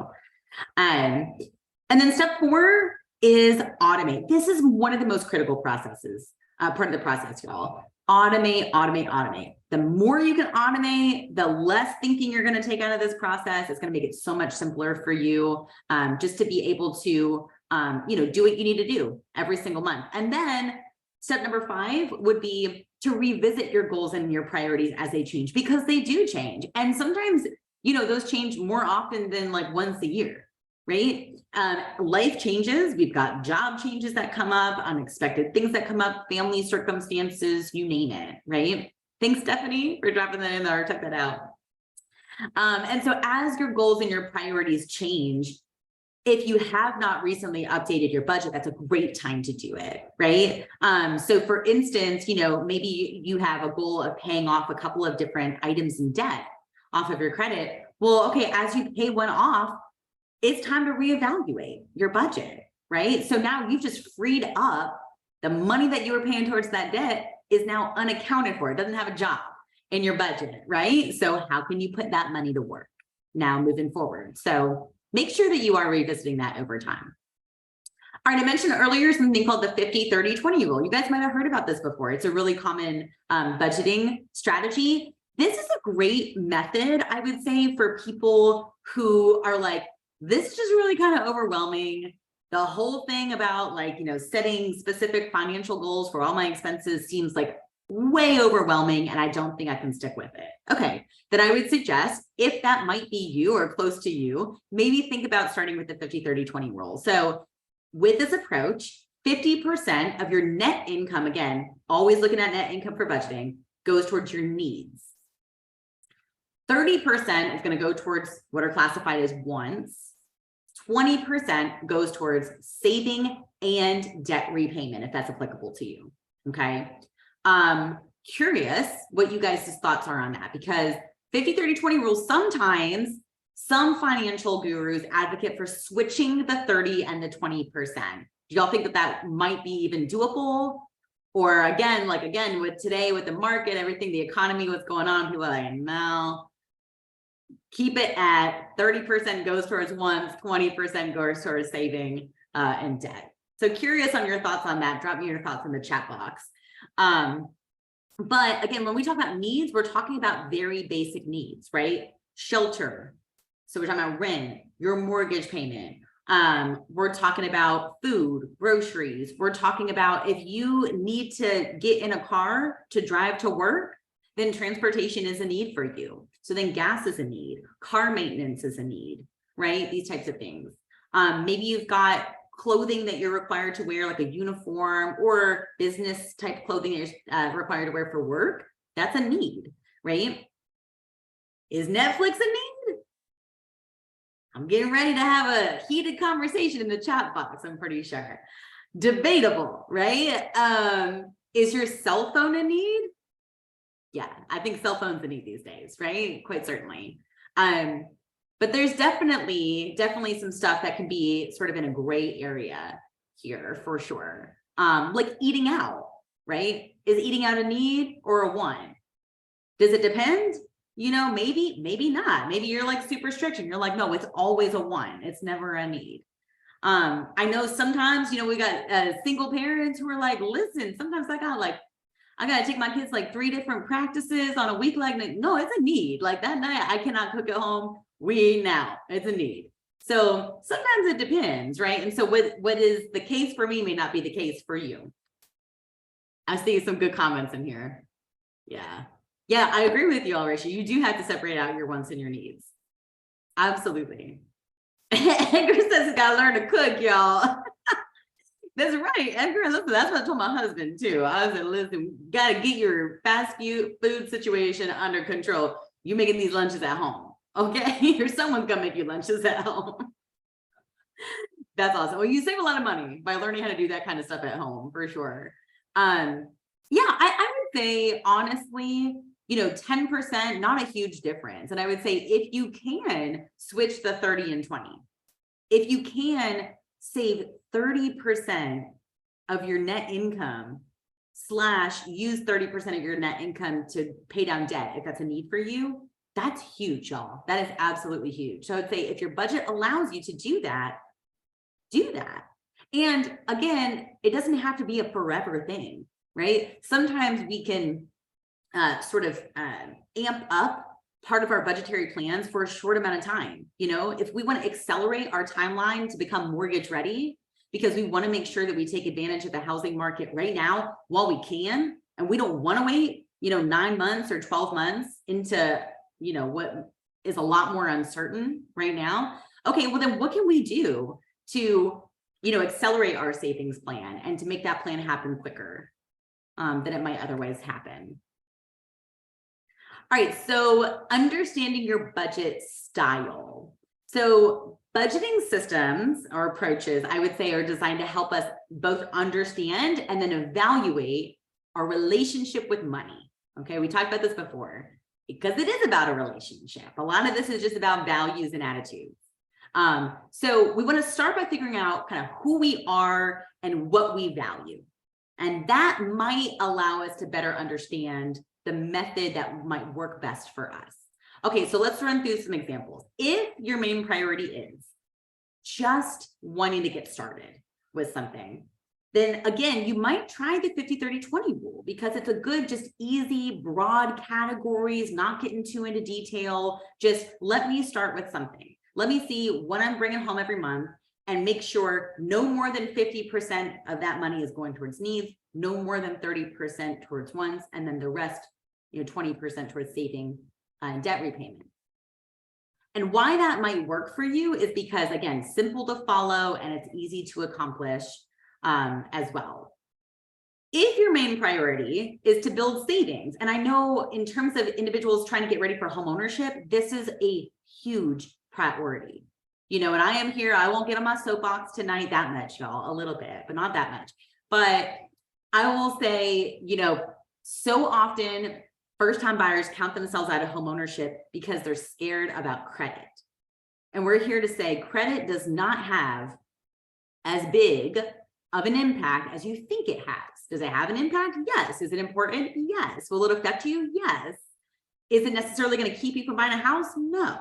And then step 4 is automate. This is one of the most critical processes, part of the process, y'all. Automate, automate, automate. The more you can automate, the less thinking you're going to take out of this process. It's going to make it so much simpler for you just to be able to, do what you need to do every single month. And then step number 5 would be to revisit your goals and your priorities as they change, because they do change. And sometimes, those change more often than like once a year, right? Life changes. We've got job changes that come up, unexpected things that come up, family circumstances, you name it, right? Thanks, Stephanie, for dropping that in there. Check that out. And so as your goals and your priorities change, if you have not recently updated your budget, that's a great time to do it, right? So for instance, maybe you have a goal of paying off a couple of different items in debt off of your credit. Well, okay, as you pay one off, it's time to reevaluate your budget, right? So now you've just freed up the money that you were paying towards that debt is now unaccounted for. It doesn't have a job in your budget, right? So how can you put that money to work now moving forward? So make sure that you are revisiting that over time. All right, I mentioned earlier something called the 50-30-20 rule. You guys might have heard about this before. It's a really common budgeting strategy. This is a great method, I would say, for people who are like, this is just really kind of overwhelming. The whole thing about setting specific financial goals for all my expenses seems like way overwhelming, and I don't think I can stick with it. Okay, then I would suggest, if that might be you or close to you, maybe think about starting with the 50-30-20 rule. So with this approach, 50% of your net income, again, always looking at net income for budgeting, goes towards your needs. 30% is going to go towards what are classified as wants. 20% goes towards saving and debt repayment, if that's applicable to you. Okay. Curious what you guys' thoughts are on that, because 50-30-20 rule, sometimes some financial gurus advocate for switching the 30 and the 20%. Do y'all think that that might be even doable? Or again, with today, with the market, everything, the economy, what's going on, people are like, no, keep it at 30% goes towards wants, 20% goes towards saving and debt. So curious on your thoughts on that. Drop me your thoughts in the chat box. But again, when we talk about needs, we're talking about very basic needs, right? Shelter. So we're talking about rent, your mortgage payment. We're talking about food, groceries. We're talking about if you need to get in a car to drive to work, then transportation is a need for you. So then gas is a need, car maintenance is a need, right? These types of things. Maybe you've got clothing that you're required to wear, like a uniform, or business type clothing that you're required to wear for work. That's a need, right? Is Netflix a need? I'm getting ready to have a heated conversation in the chat box, I'm pretty sure. Debatable, right? Is your cell phone a need? Yeah, I think cell phone's a need these days, right? Quite certainly. But there's definitely some stuff that can be sort of in a gray area here for sure. Like eating out, right? Is eating out a need or a want? Does it depend? Maybe not. Maybe you're like super strict and you're like, no, it's always a want. It's never a need. I know sometimes, we got single parents who are like, listen, sometimes I gotta take my kids like 3 different practices on a week. Like, no, it's a need. Like that night I cannot cook at home. We eat now. It's a need. So sometimes it depends, right? And so what is the case for me may not be the case for you. I see some good comments in here. Yeah, I agree with you, Alrisha. You do have to separate out your wants and your needs. Absolutely. Edgar says you gotta learn to cook, y'all. That's right, Edgar. Listen, that's what I told my husband too. I was like, listen, gotta get your fast food situation under control. You making these lunches at home, okay? Or someone's gonna make you lunches at home. That's awesome. Well, you save a lot of money by learning how to do that kind of stuff at home, for sure. Yeah, I would say honestly, 10%, not a huge difference. And I would say if you can switch the 30 and 20, if you can save 30% of your net income / use 30% of your net income to pay down debt, if that's a need for you, that's huge, y'all. That is absolutely huge. So I'd say if your budget allows you to do that, do that. And again, it doesn't have to be a forever thing, right? Sometimes we can sort of amp up part of our budgetary plans for a short amount of time. If we want to accelerate our timeline to become mortgage ready, because we want to make sure that we take advantage of the housing market right now while we can, and we don't want to wait, 9 months or 12 months into, what is a lot more uncertain right now. Okay, well then what can we do to, accelerate our savings plan and to make that plan happen quicker than it might otherwise happen? All right, so understanding your budget style. So budgeting systems or approaches, I would say, are designed to help us both understand and then evaluate our relationship with money. Okay, we talked about this before because it is about a relationship. A lot of this is just about values and attitudes. So we want to start by figuring out kind of who we are and what we value. And that might allow us to better understand the method that might work best for us. Okay, so let's run through some examples. If your main priority is just wanting to get started with something, then again, you might try the 50-30-20 rule because it's a good, just easy, broad categories, not getting too into detail. Just let me start with something. Let me see what I'm bringing home every month and make sure no more than 50% of that money is going towards needs, no more than 30% towards wants, and then the rest, 20% towards saving and debt repayment. And why that might work for you is because, again, simple to follow and it's easy to accomplish as well. If your main priority is to build savings, and I know in terms of individuals trying to get ready for home ownership, this is a huge priority. And I am here, I won't get on my soapbox tonight that much, y'all, a little bit, but not that much. But I will say, so often first-time buyers count themselves out of home ownership because they're scared about credit. And we're here to say credit does not have as big of an impact as you think it has. Does it have an impact? Yes. Is it important? Yes. Will it affect you? Yes. Is it necessarily going to keep you from buying a house? No.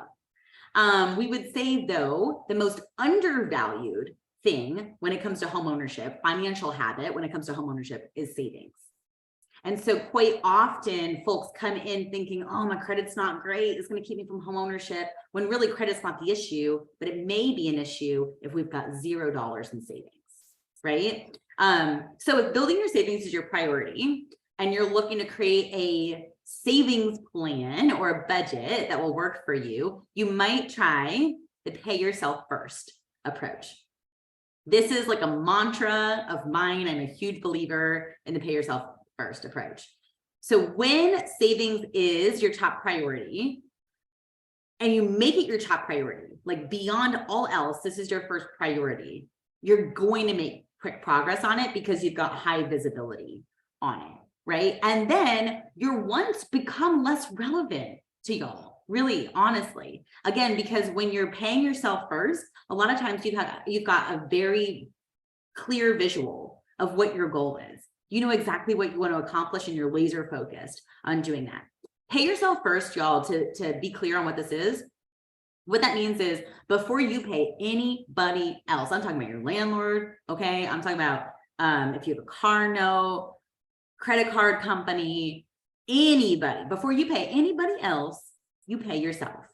We would say, though, the most undervalued thing when it comes to home ownership, financial habit when it comes to home ownership, is savings. And so quite often folks come in thinking, oh, my credit's not great, it's going to keep me from home ownership, when really credit's not the issue, but it may be an issue if we've got $0 in savings, right? So if building your savings is your priority and you're looking to create a savings plan or a budget that will work for you, you might try the pay yourself first approach. This is like a mantra of mine. I'm a huge believer in the pay yourself first approach. So when savings is your top priority and you make it your top priority, like beyond all else, this is your first priority, you're going to make quick progress on it because you've got high visibility on it, right? And then your wants become less relevant to y'all, really, honestly. Again, because when you're paying yourself first, a lot of times you've got a very clear visual of what your goal is. You know exactly what you want to accomplish and you're laser focused on doing that. Pay yourself first, y'all, to be clear on what this is. What that means is before you pay anybody else, I'm talking about your landlord, okay? I'm talking about if you have a car note, credit card company, anybody, before you pay anybody else, you pay yourself,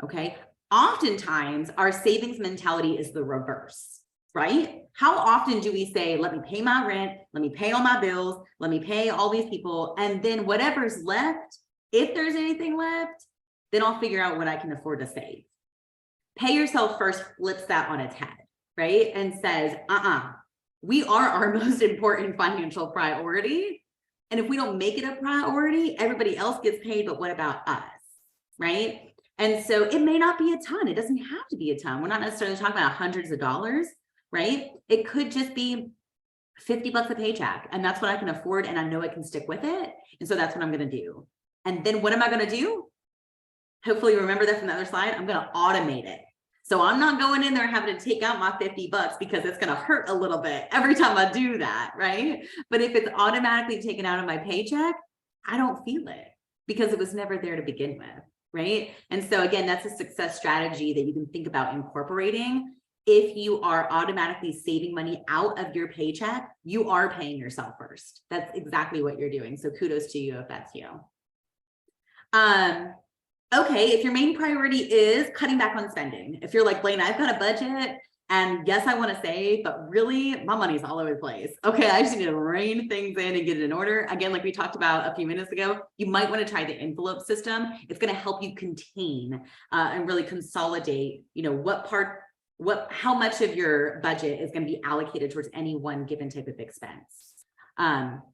okay? Oftentimes, our savings mentality is the reverse, right? How often do we say, let me pay my rent, let me pay all my bills, let me pay all these people, and then whatever's left, if there's anything left, then I'll figure out what I can afford to save. Pay yourself first flips that on its head, right? And says, we are our most important financial priority. And if we don't make it a priority, everybody else gets paid, but what about us, right? And so it may not be a ton. It doesn't have to be a ton. We're not necessarily talking about hundreds of dollars, right? It could just be $50 a paycheck. And that's what I can afford. And I know I can stick with it. And so that's what I'm going to do. And then what am I going to do? Hopefully you remember that from the other slide. I'm going to automate it. So I'm not going in there and having to take out my $50 because it's going to hurt a little bit every time I do that, right? But if it's automatically taken out of my paycheck, I don't feel it because it was never there to begin with, right? And so again, that's a success strategy that you can think about incorporating. If you are automatically saving money out of your paycheck, you are paying yourself first. That's exactly what you're doing. So kudos to you if that's you. Okay, if your main priority is cutting back on spending, if you're like, Blaine, I've got a budget and yes, I want to save, but really my money's all over the place. Okay, I just need to rein things in and get it in order. Again, like we talked about a few minutes ago, you might want to try the envelope system. It's going to help you contain and really consolidate, how much of your budget is going to be allocated towards any one given type of expense.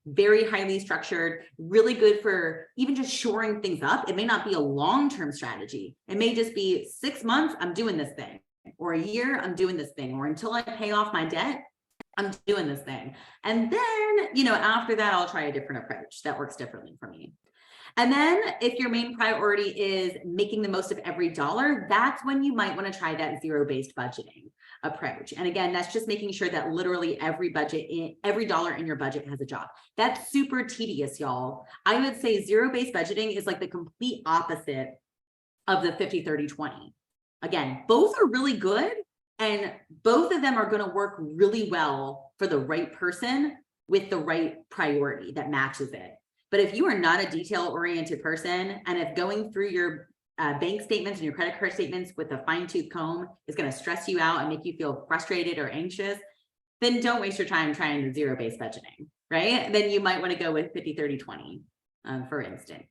Very highly structured, really good for even just shoring things up. It may not be a long-term strategy. It may just be 6 months, I'm doing this thing, or a year, I'm doing this thing, or until I pay off my debt, I'm doing this thing. And then, after that, I'll try a different approach that works differently for me. And then if your main priority is making the most of every dollar, that's when you might want to try that zero-based budgeting approach. And again, that's just making sure that literally every dollar in your budget has a job. That's super tedious, y'all. I would say zero-based budgeting is like the complete opposite of the 50-30-20. Again, both are really good, and both of them are going to work really well for the right person with the right priority that matches it. But if you are not a detail-oriented person, and if going through your bank statements and your credit card statements with a fine-tooth comb is going to stress you out and make you feel frustrated or anxious, then don't waste your time trying the zero-based budgeting, right? Then you might want to go with 50-30-20, for instance.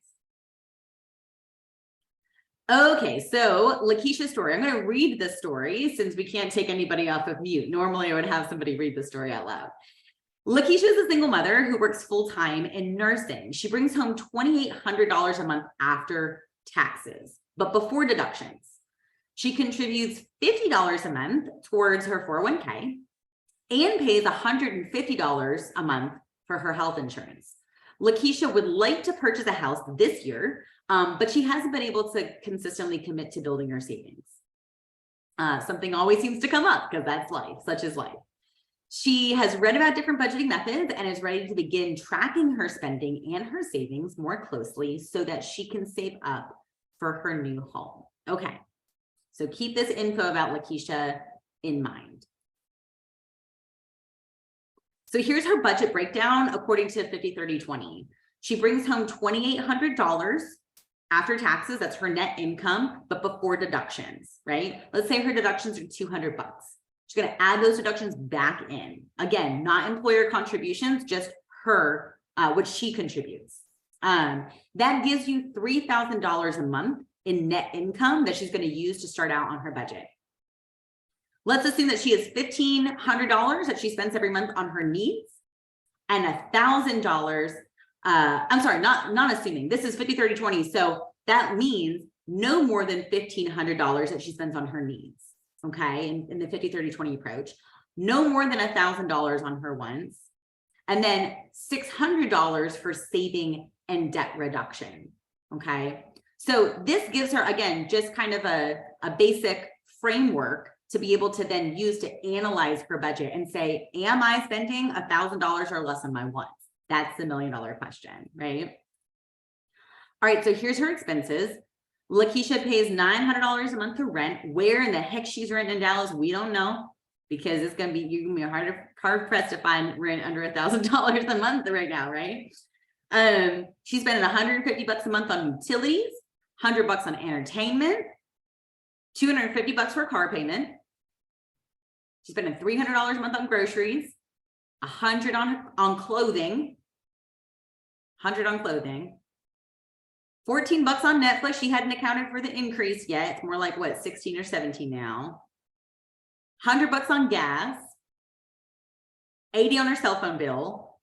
Okay, so Lakeisha's story. I'm going to read the story since we can't take anybody off of mute. Normally, I would have somebody read the story out loud. Lakeisha is a single mother who works full-time in nursing. She brings home $2,800 a month after taxes, but before deductions. She contributes $50 a month towards her 401k and pays $150 a month for her health insurance. Lakeisha would like to purchase a house this year, but she hasn't been able to consistently commit to building her savings. Something always seems to come up because that's life, such is life. She has read about different budgeting methods and is ready to begin tracking her spending and her savings more closely so that she can save up for her new home. Okay, so keep this info about Lakeisha in mind. So here's her budget breakdown according to 50-30-20. She brings home $2,800 after taxes. That's her net income, but before deductions, right? Let's say her deductions are $200. She's going to add those deductions back in. Again, not employer contributions, just her, what she contributes. That gives you $3,000 a month in net income that she's going to use to start out on her budget. Let's assume that she has $1,500 that she spends every month on her needs and $1,000. I'm sorry, not assuming. This is 50-30-20. So that means no more than $1,500 that she spends on her needs. Okay, in the 50-30-20 approach, no more than $1,000 on her wants, and then $600 for saving and debt reduction. Okay, so this gives her, again, just kind of a basic framework to be able to then use to analyze her budget and say, am I spending $1,000 or less on my wants? That's the $1 million question, right? All right, so here's her expenses. Lakeisha pays $900 a month to rent. Where in the heck she's renting in Dallas, we don't know, because you're gonna be hard pressed to find rent under $1,000 a month right now, right? She's spending $150 a month on utilities, $100 on entertainment, $250 for a car payment. She's spending $300 a month on groceries, $100 on clothing, $100 on clothing. $14 on Netflix. She hadn't accounted for the increase yet. It's more like what, 16 or 17 now. $100 on gas. $80 on her cell phone bill.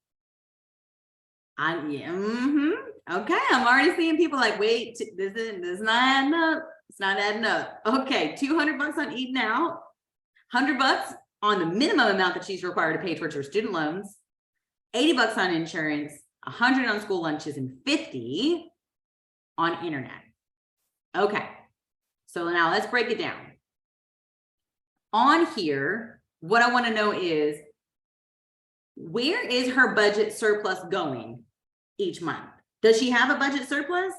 Okay, I'm already seeing people like, wait, this is not adding up. It's not adding up. Okay, $200 on eating out. $100 on the minimum amount that she's required to pay towards her student loans. $80 on insurance. $100 on school lunches, and $50 on internet. Okay, so now let's break it down. On here, what I want to know is, where is her budget surplus going each month? Does she have a budget surplus?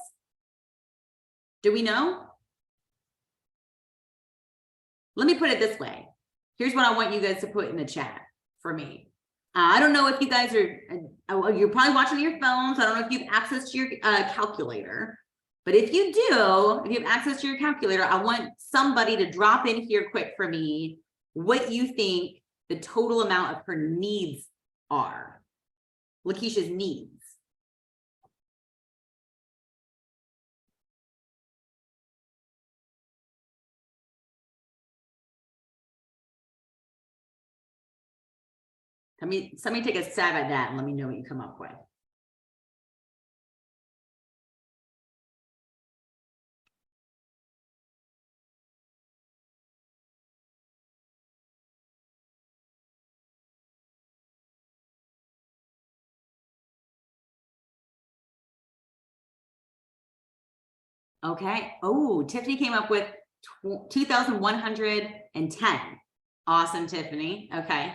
Do we know? Let me put it this way. Here's what I want you guys to put in the chat for me. I don't know if you guys are, you're probably watching your phones. I don't know if you have access to your calculator. But if you do, if you have access to your calculator, I want somebody to drop in here quick for me what you think the total amount of her needs are. Lakeisha's needs. Somebody take a stab at that and let me know what you come up with. Okay. Oh, Tiffany came up with 2,110. Awesome, Tiffany. Okay.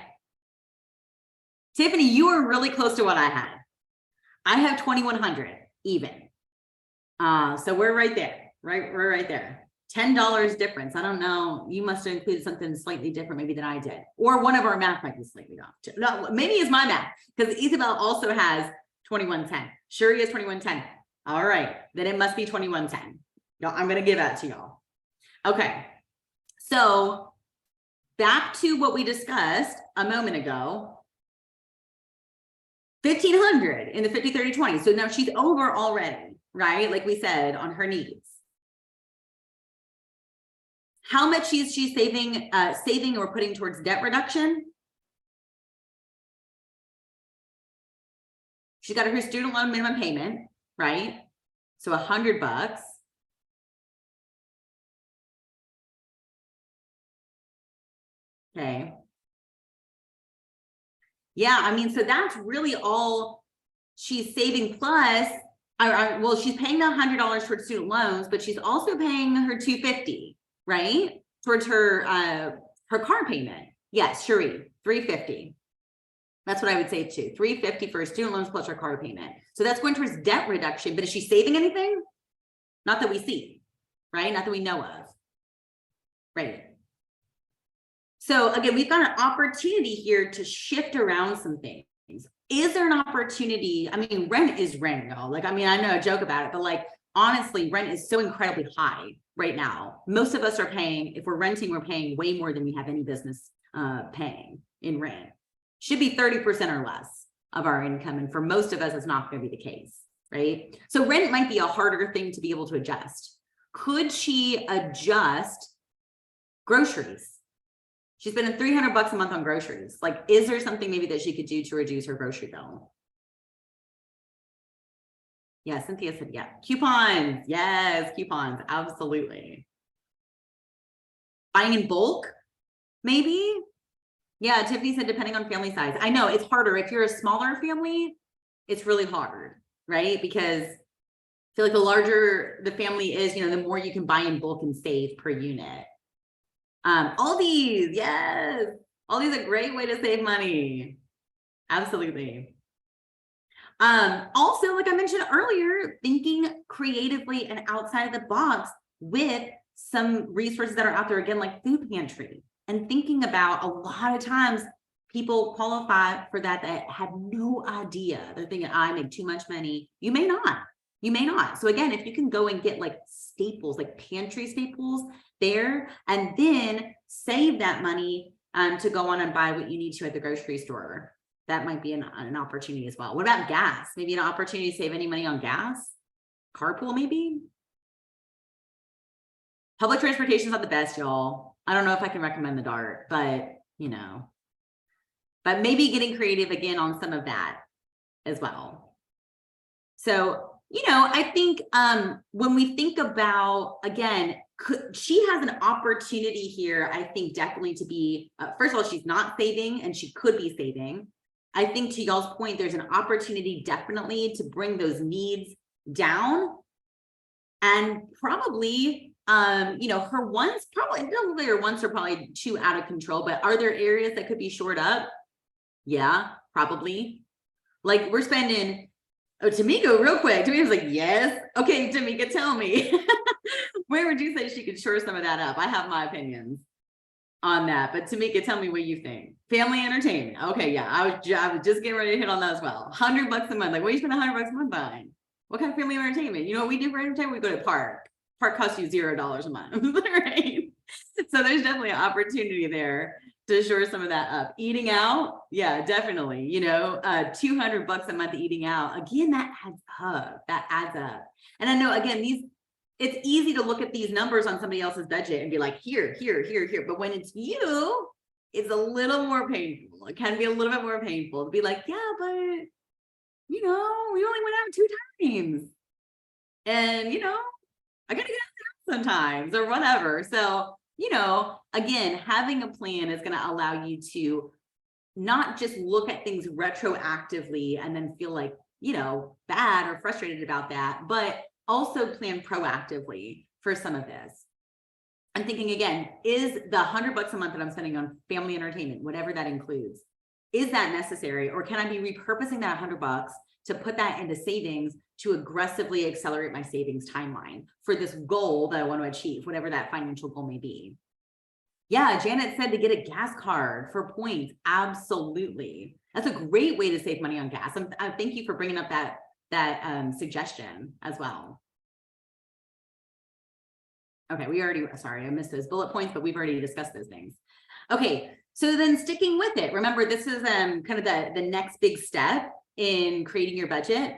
Tiffany, you were really close to what I had. I have 2,100 even. So we're right there, right? We're right there. $10 difference. I don't know. You must have included something slightly different maybe than I did. Or one of our math might be slightly off too. No, maybe it's my math because Isabel also has 2,110. Shuri has 2,110. All right, then it must be 2,110. No, I'm going to give that to y'all. Okay, so back to what we discussed a moment ago. 1,500 in the 50, 30, 20. So now she's over already, right? Like we said, on her needs. How much is she saving or putting towards debt reduction? She's got her student loan minimum payment, right? So $100. Okay. Yeah, I mean, so that's really all she's saving plus, well, she's paying the $100 towards student loans, but she's also paying her $250, right? Towards her car payment. Yes, Shuri, $350. That's what I would say too. $350 for her student loans plus her car payment. So that's going towards debt reduction, but is she saving anything? Not that we see, right? Not that we know of, right? So again, we've got an opportunity here to shift around some things. Is there an opportunity? I mean, rent is rent, y'all. Like, I mean, I know I joke about it, but like, honestly, rent is so incredibly high right now. Most of us are paying, if we're renting, we're paying way more than we have any business paying in rent. Should be 30% or less of our income. And for most of us, it's not going to be the case, right? So rent might be a harder thing to be able to adjust. Could she adjust groceries? She's spending $300 a month on groceries. Like, is there something maybe that she could do to reduce her grocery bill? Yeah, Cynthia said, yeah. Coupons. Yes, coupons. Absolutely. Buying in bulk, maybe? Yeah, Tiffany said, depending on family size. I know it's harder. If you're a smaller family, it's really hard, right? Because I feel like the larger the family is, you know, the more you can buy in bulk and save per unit. Aldi's, yes. Aldi's a great way to save money. Absolutely. Also, like I mentioned earlier, thinking creatively and outside of the box with some resources that are out there, again, like food pantry, and thinking about a lot of times people qualify for that have no idea. They're thinking, I make too much money. You may not. You may not. So again, if you can go and get like staples, like pantry staples there, and then save that money to go on and buy what you need to at the grocery store, that might be an opportunity as well. What about gas? Maybe an opportunity to save any money on gas? Carpool maybe? Public transportation is not the best, y'all. I don't know if I can recommend the DART, but you know, but maybe getting creative again on some of that as well. So, you know, I think when we think about, again, she has an opportunity here, I think definitely to be, first of all, she's not saving and she could be saving. I think to y'all's point, there's an opportunity definitely to bring those needs down, and probably, you know, her wants probably, her wants are probably too out of control, but are there areas that could be shored up? Yeah, probably. Like we're spending, oh, Tamika, real quick. Tamika's like, yes. Okay, Tamika, tell me. Where would you say she could shore some of that up? I have my opinions on that, but Tamika, tell me what you think. Family entertainment. Okay, yeah, I was just getting ready to hit on that as well. $100 a month. Like, what do you spend $100 a month buying? What kind of family entertainment? You know what we do for entertainment? We go to park. Park costs you $0 a month, right? So there's definitely an opportunity there to shore some of that up. Eating out, yeah, definitely. You know, $200 a month eating out. Again, that adds up. That adds up. And I know, again, it's easy to look at these numbers on somebody else's budget and be like, here. But when it's you, it's a little more painful. It can be a little bit more painful to be like, yeah, but we only went out 2 times. And I gotta get out sometimes or whatever. So, again, having a plan is gonna allow you to not just look at things retroactively and then feel like, bad or frustrated about that, but also plan proactively for some of this. I'm thinking again, is the $100 a month that I'm spending on family entertainment, whatever that includes, is that necessary? Or can I be repurposing that $100 to put that into savings to aggressively accelerate my savings timeline for this goal that I want to achieve, whatever that financial goal may be? Yeah, Janet said to get a gas card for points. Absolutely. That's a great way to save money on gas. Thank you for bringing up that suggestion as well. Okay, sorry, I missed those bullet points, but we've already discussed those things. Okay, so then sticking with it, remember this is kind of the next big step in creating your budget.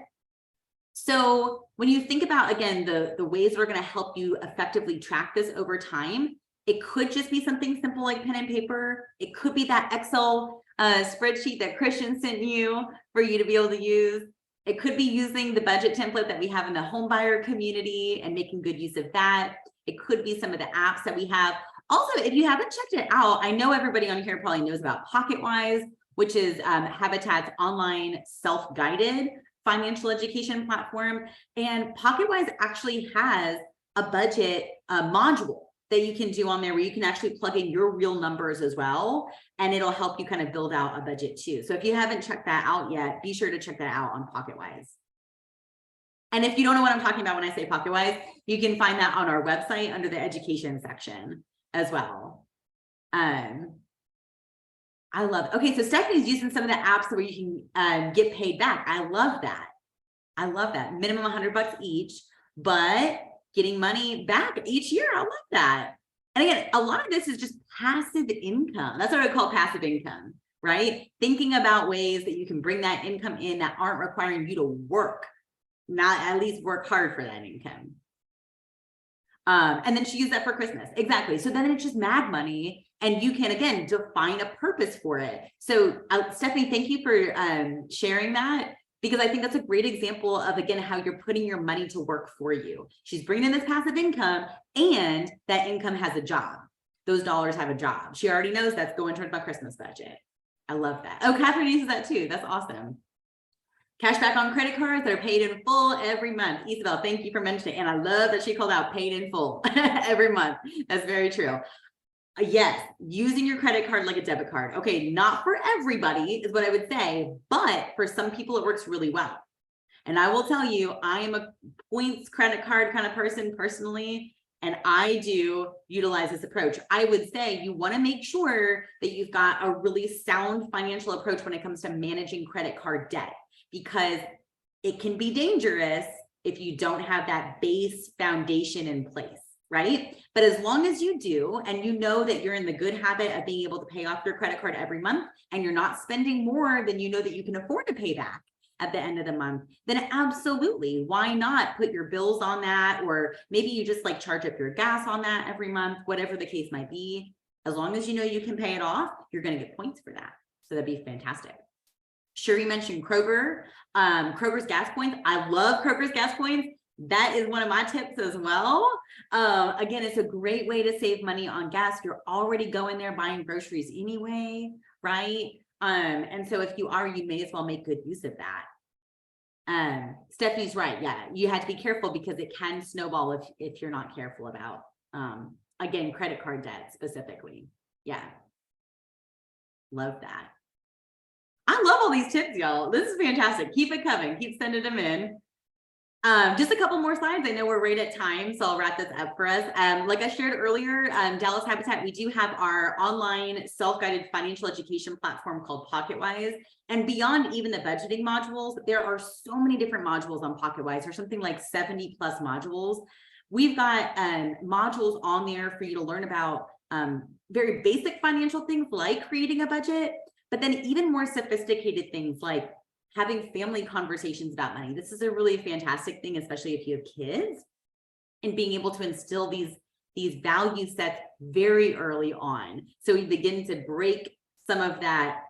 So when you think about, again, the ways we're going to help you effectively track this over time, it could just be something simple like pen and paper. It could be that Excel spreadsheet that Christian sent you for you to be able to use. It could be using the budget template that we have in the home buyer community and making good use of that. It could be some of the apps that we have. Also, if you haven't checked it out, I know everybody on here probably knows about PocketWise, which is Habitat's online self-guided financial education platform. And PocketWise actually has a budget module that you can do on there where you can actually plug in your real numbers as well. And it'll help you kind of build out a budget too. So if you haven't checked that out yet, be sure to check that out on PocketWise. And if you don't know what I'm talking about when I say PocketWise, you can find that on our website under the education section as well. I love it. Okay, so Stephanie's using some of the apps where you can get paid back. I love that. I love that. Minimum $100 each, but getting money back each year. I love that. And again, a lot of this is just passive income. That's what I call passive income, right? Thinking about ways that you can bring that income in that aren't requiring you to work, not at least work hard for that income. And then she used that for Christmas. Exactly. So then it's just mad money and you can, again, define a purpose for it. So Stephanie, thank you for sharing that, because I think that's a great example of, again, how you're putting your money to work for you. She's bringing in this passive income and that income has a job. Those dollars have a job. She already knows that's going towards my Christmas budget. I love that. Oh, Catherine uses that too. That's awesome. Cash back on credit cards that are paid in full every month. Isabel, thank you for mentioning it. And I love that she called out paid in full every month. That's very true. Yes, using your credit card like a debit card. Okay, not for everybody is what I would say, but for some people it works really well. And I will tell you, I am a points credit card kind of person personally, and I do utilize this approach. I would say you want to make sure that you've got a really sound financial approach when it comes to managing credit card debt, because it can be dangerous if you don't have that base foundation in place, right? But as long as you do, and you know that you're in the good habit of being able to pay off your credit card every month, and you're not spending more than you know that you can afford to pay back at the end of the month, then absolutely, why not put your bills on that? Or maybe you just like charge up your gas on that every month, whatever the case might be. As long as you know you can pay it off, you're going to get points for that. So that'd be fantastic. Sherry mentioned Kroger, Kroger's gas points. I love Kroger's gas points. That is one of my tips as well. Again, it's a great way to save money on gas. You're already going there buying groceries anyway, right? And so if you are, you may as well make good use of that. Stephanie's right. Yeah, you have to be careful because it can snowball if you're not careful about, again, credit card debt specifically. Yeah. Love that. I love all these tips, y'all. This is fantastic. Keep it coming. Keep sending them in. Just a couple more slides. I know we're right at time, so I'll wrap this up for us. Like I shared earlier, Dallas Habitat, we do have our online self-guided financial education platform called PocketWise. And beyond even the budgeting modules, there are so many different modules on PocketWise. There's something like 70 plus modules. We've got modules on there for you to learn about very basic financial things like creating a budget, but then even more sophisticated things like having family conversations about money. This is a really fantastic thing, especially if you have kids, and being able to instill these these value sets very early on. So we begin to break some of that,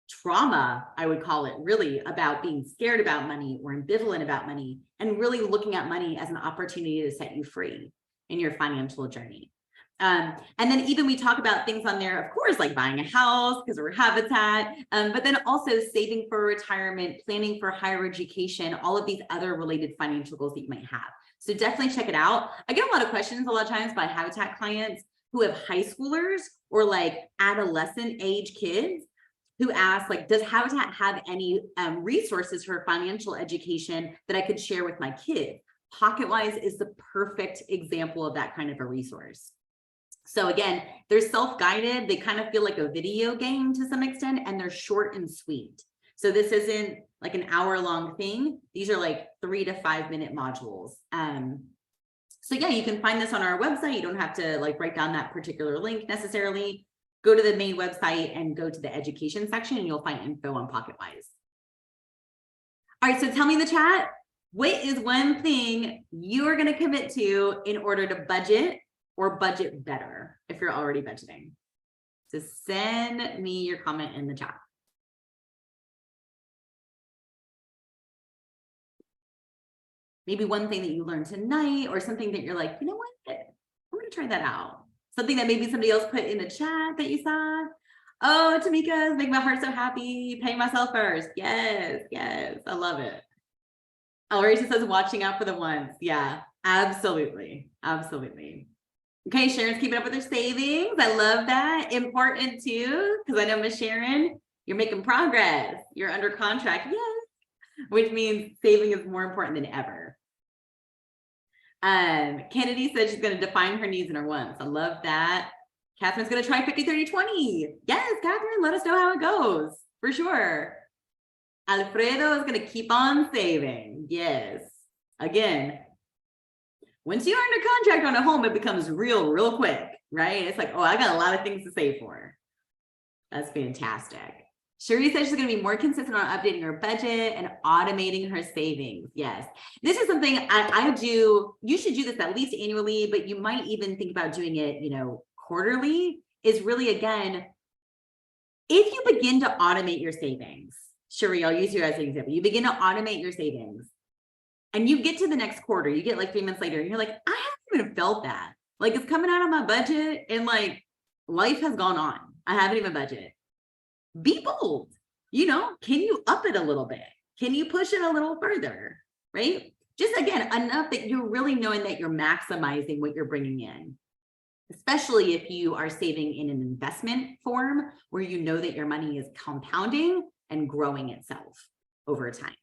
trauma, I would call it, really, about being scared about money or ambivalent about money, and really looking at money as an opportunity to set you free in your financial journey. And then even we talk about things on there, of course, like buying a house because we're Habitat, but then also saving for retirement, planning for higher education, all of these other related financial goals that you might have. So definitely check it out. I get a lot of questions a lot of times by Habitat clients who have high schoolers or like adolescent age kids who ask, like, does Habitat have any resources for financial education that I could share with my kids? PocketWise is the perfect example of that kind of a resource. So again, they're self-guided. They kind of feel like a video game to some extent, and they're short and sweet. So this isn't like an hour-long thing. These are like 3 to 5 minute modules. So yeah, you can find this on our website. You don't have to like write down that particular link necessarily. Go to the main website and go to the education section and you'll find info on PocketWise. All right, so tell me in the chat, what is one thing you are going to commit to in order to budget or budget better if you're already budgeting? So send me your comment in the chat. Maybe one thing that you learned tonight or something that you're like, you know what, I'm going to try that out. Something that maybe somebody else put in the chat that you saw. Oh, Tamika's making my heart so happy. Pay myself first. Yes, yes. I love it. Elrisa says watching out for the ones. Yeah, absolutely. Absolutely. Okay, Sharon's keeping up with her savings. I love that. Important too, because I know Miss Sharon, you're making progress. You're under contract. Yes. Which means saving is more important than ever. Kennedy said she's going to define her needs and her wants. I love that. Catherine's going to try 50, 30, 20. Yes, Catherine, let us know how it goes for sure. Alfredo is going to keep on saving. Yes. Again, once you're under contract on a home, it becomes real quick, right? It's like, oh, I got a lot of things to save for. That's fantastic. Cherie says she's going to be more consistent on updating her budget and automating her savings. Yes, this is something I do. You should do this at least annually, but you might even think about doing it, quarterly. Is really, again, if you begin to automate your savings, Cherie, I'll use you as an example. You begin to automate your savings and you get to the next quarter, you get like 3 months later, and you're like, I haven't even felt that. Like it's coming out of my budget and like life has gone on. I haven't even budgeted. Be bold, can you up it a little bit? Can you push it a little further, right? Just again, enough that you're really knowing that you're maximizing what you're bringing in, especially if you are saving in an investment form where you know that your money is compounding and growing itself over time.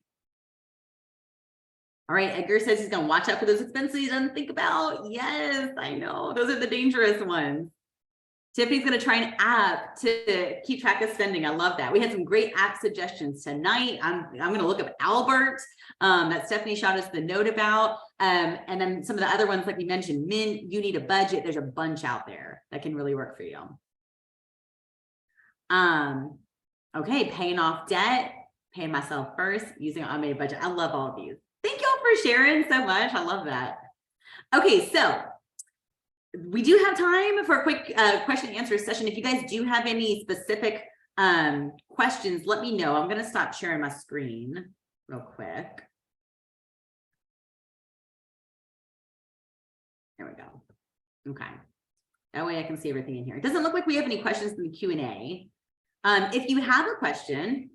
All right, Edgar says he's going to watch out for those expenses he doesn't think about. Yes, I know. Those are the dangerous ones. Tiffany's going to try an app to keep track of spending. I love that. We had some great app suggestions tonight. I'm going to look up Albert that Stephanie shot us the note about. And then some of the other ones, like we mentioned, Mint, You Need a Budget. There's a bunch out there that can really work for you. Okay, paying off debt, paying myself first, using an automated budget. I love all of these. Thank y'all for sharing so much. I love that. Okay, so we do have time for a quick question and answer session. If you guys do have any specific questions, let me know. I'm going to stop sharing my screen real quick. There we go. Okay. That way I can see everything in here. It doesn't look like we have any questions in the Q&A. If you have a question,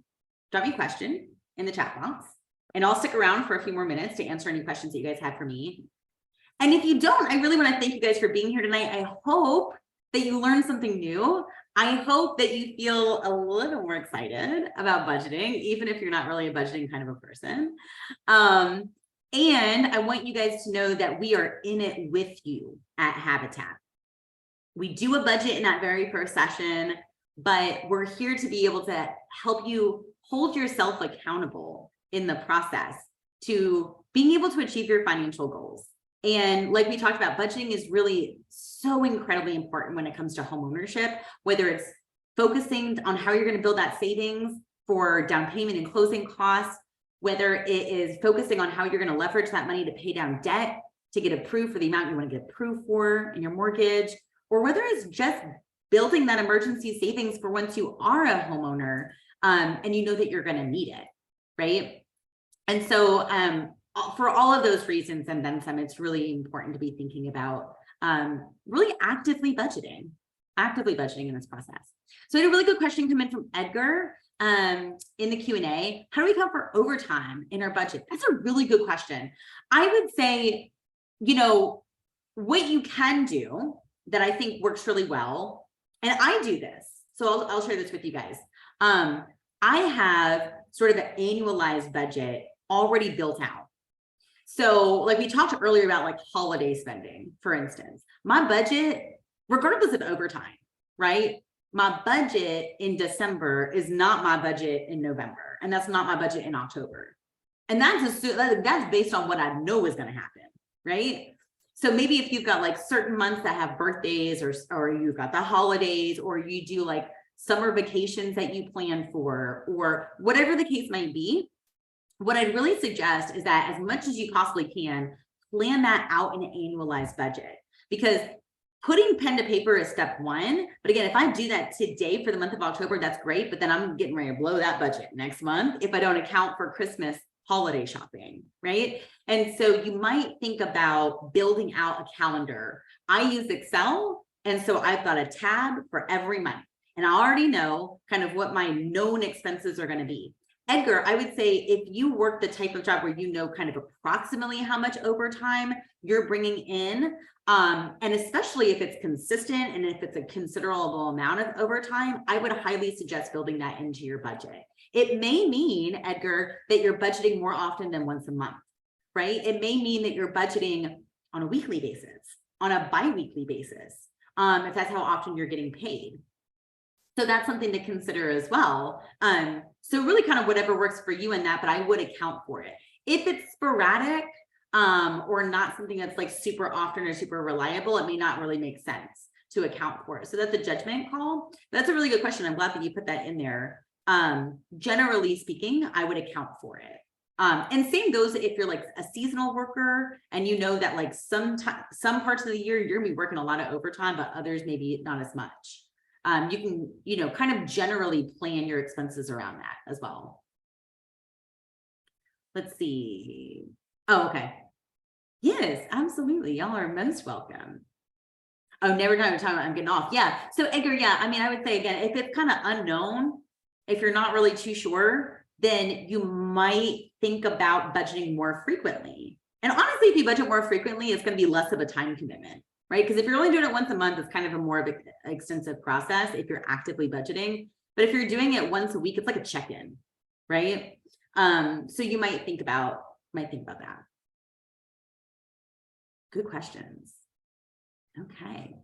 drop me a question in the chat box, and I'll stick around for a few more minutes to answer any questions that you guys have for me. And if you don't, I really want to thank you guys for being here tonight. I hope that you learned something new. I hope that you feel a little more excited about budgeting, even if you're not really a budgeting kind of a person. And I want you guys to know that we are in it with you at Habitat. We do a budget in that very first session, but we're here to be able to help you hold yourself accountable in the process to being able to achieve your financial goals. And like we talked about, budgeting is really so incredibly important when it comes to home ownership, whether it's focusing on how you're going to build that savings for down payment and closing costs, whether it is focusing on how you're going to leverage that money to pay down debt, to get approved for the amount you want to get approved for in your mortgage, or whether it's just building that emergency savings for once you are a homeowner, and you know that you're going to need it, right? And so for all of those reasons and then some, it's really important to be thinking about really actively budgeting in this process. So I had a really good question come in from Edgar in the Q&A. How do we account for overtime in our budget? That's a really good question. I would say, you know, what you can do that I think works really well, and I do this, so I'll share this with you guys. I have sort of an annualized budget already built out. So like we talked earlier about like holiday spending, for instance, my budget, regardless of overtime, right? My budget in December is not my budget in November, and that's not my budget in October. And that's based on what I know is going to happen, right? So maybe if you've got like certain months that have birthdays, or you've got the holidays, or you do like summer vacations that you plan for, or whatever the case might be, what I'd really suggest is that as much as you possibly can, plan that out in an annualized budget, because putting pen to paper is step one. But again, if I do that today for the month of October, that's great. But then I'm getting ready to blow that budget next month if I don't account for Christmas holiday shopping, right? And so you might think about building out a calendar. I use Excel, and so I've got a tab for every month, and I already know kind of what my known expenses are going to be. Edgar, I would say if you work the type of job where you know kind of approximately how much overtime you're bringing in, and especially if it's consistent and if it's a considerable amount of overtime, I would highly suggest building that into your budget. It may mean, Edgar, that you're budgeting more often than once a month, right? It may mean that you're budgeting on a weekly basis, on a bi-weekly basis, if that's how often you're getting paid. So that's something to consider as well. So really kind of whatever works for you in that, but I would account for it. If it's sporadic or not something that's like super often or super reliable, it may not really make sense to account for it. So that's a judgment call. That's a really good question. I'm glad that you put that in there. Generally speaking, I would account for it. And same goes if you're like a seasonal worker and you know that like some parts of the year you're gonna be working a lot of overtime, but others maybe not as much. You can, you know, kind of generally plan your expenses around that as well. Let's see. Oh, okay. Yes, absolutely. Y'all are most welcome. Oh, never time to talk about I'm getting off. Yeah. So Edgar, yeah, I mean, I would say again, if it's kind of unknown, if you're not really too sure, then you might think about budgeting more frequently. And honestly, if you budget more frequently, it's going to be less of a time commitment, right? Because if you're only doing it once a month, it's kind of a more of an extensive process if you're actively budgeting. But if you're doing it once a week, it's like a check-in, right? So you might think about that. Good questions. Okay.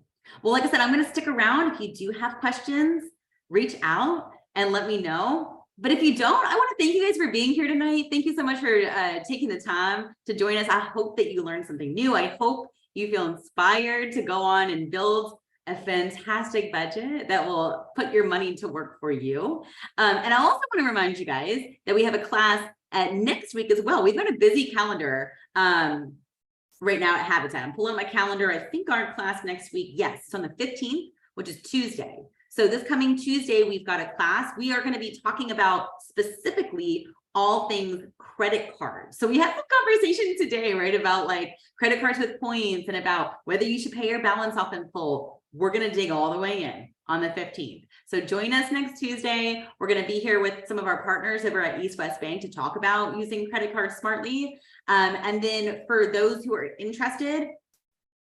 Well, like I said, I'm going to stick around. If you do have questions, reach out and let me know. But if you don't, I want to thank you guys for being here tonight. Thank you so much for taking the time to join us. I hope that you learned something new. I hope you feel inspired to go on and build a fantastic budget that will put your money to work for you. And I also want to remind you guys that we have a class next week as well. We've got a busy calendar right now at Habitat. I'm pulling my calendar. I think our class next week, yes, it's on the 15th, which is Tuesday. So this coming Tuesday, we've got a class. We are going to be talking about specifically all things credit cards. So we had some conversation today, right, about like credit cards with points and about whether you should pay your balance off in full. We're going to dig all the way in on the 15th. So join us next Tuesday. We're going to be here with some of our partners over at East West Bank to talk about using credit cards smartly. And then for those who are interested,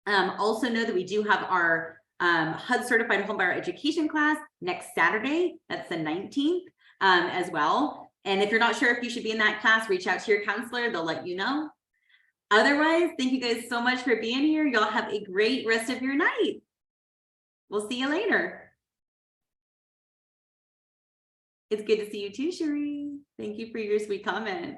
also know that we do have our HUD Certified Homebuyer Education class next Saturday. That's the 19th as well. And if you're not sure if you should be in that class, reach out to your counselor. They'll let you know. Otherwise, thank you guys so much for being here. Y'all have a great rest of your night. We'll see you later. It's good to see you too, Cherie. Thank you for your sweet comment.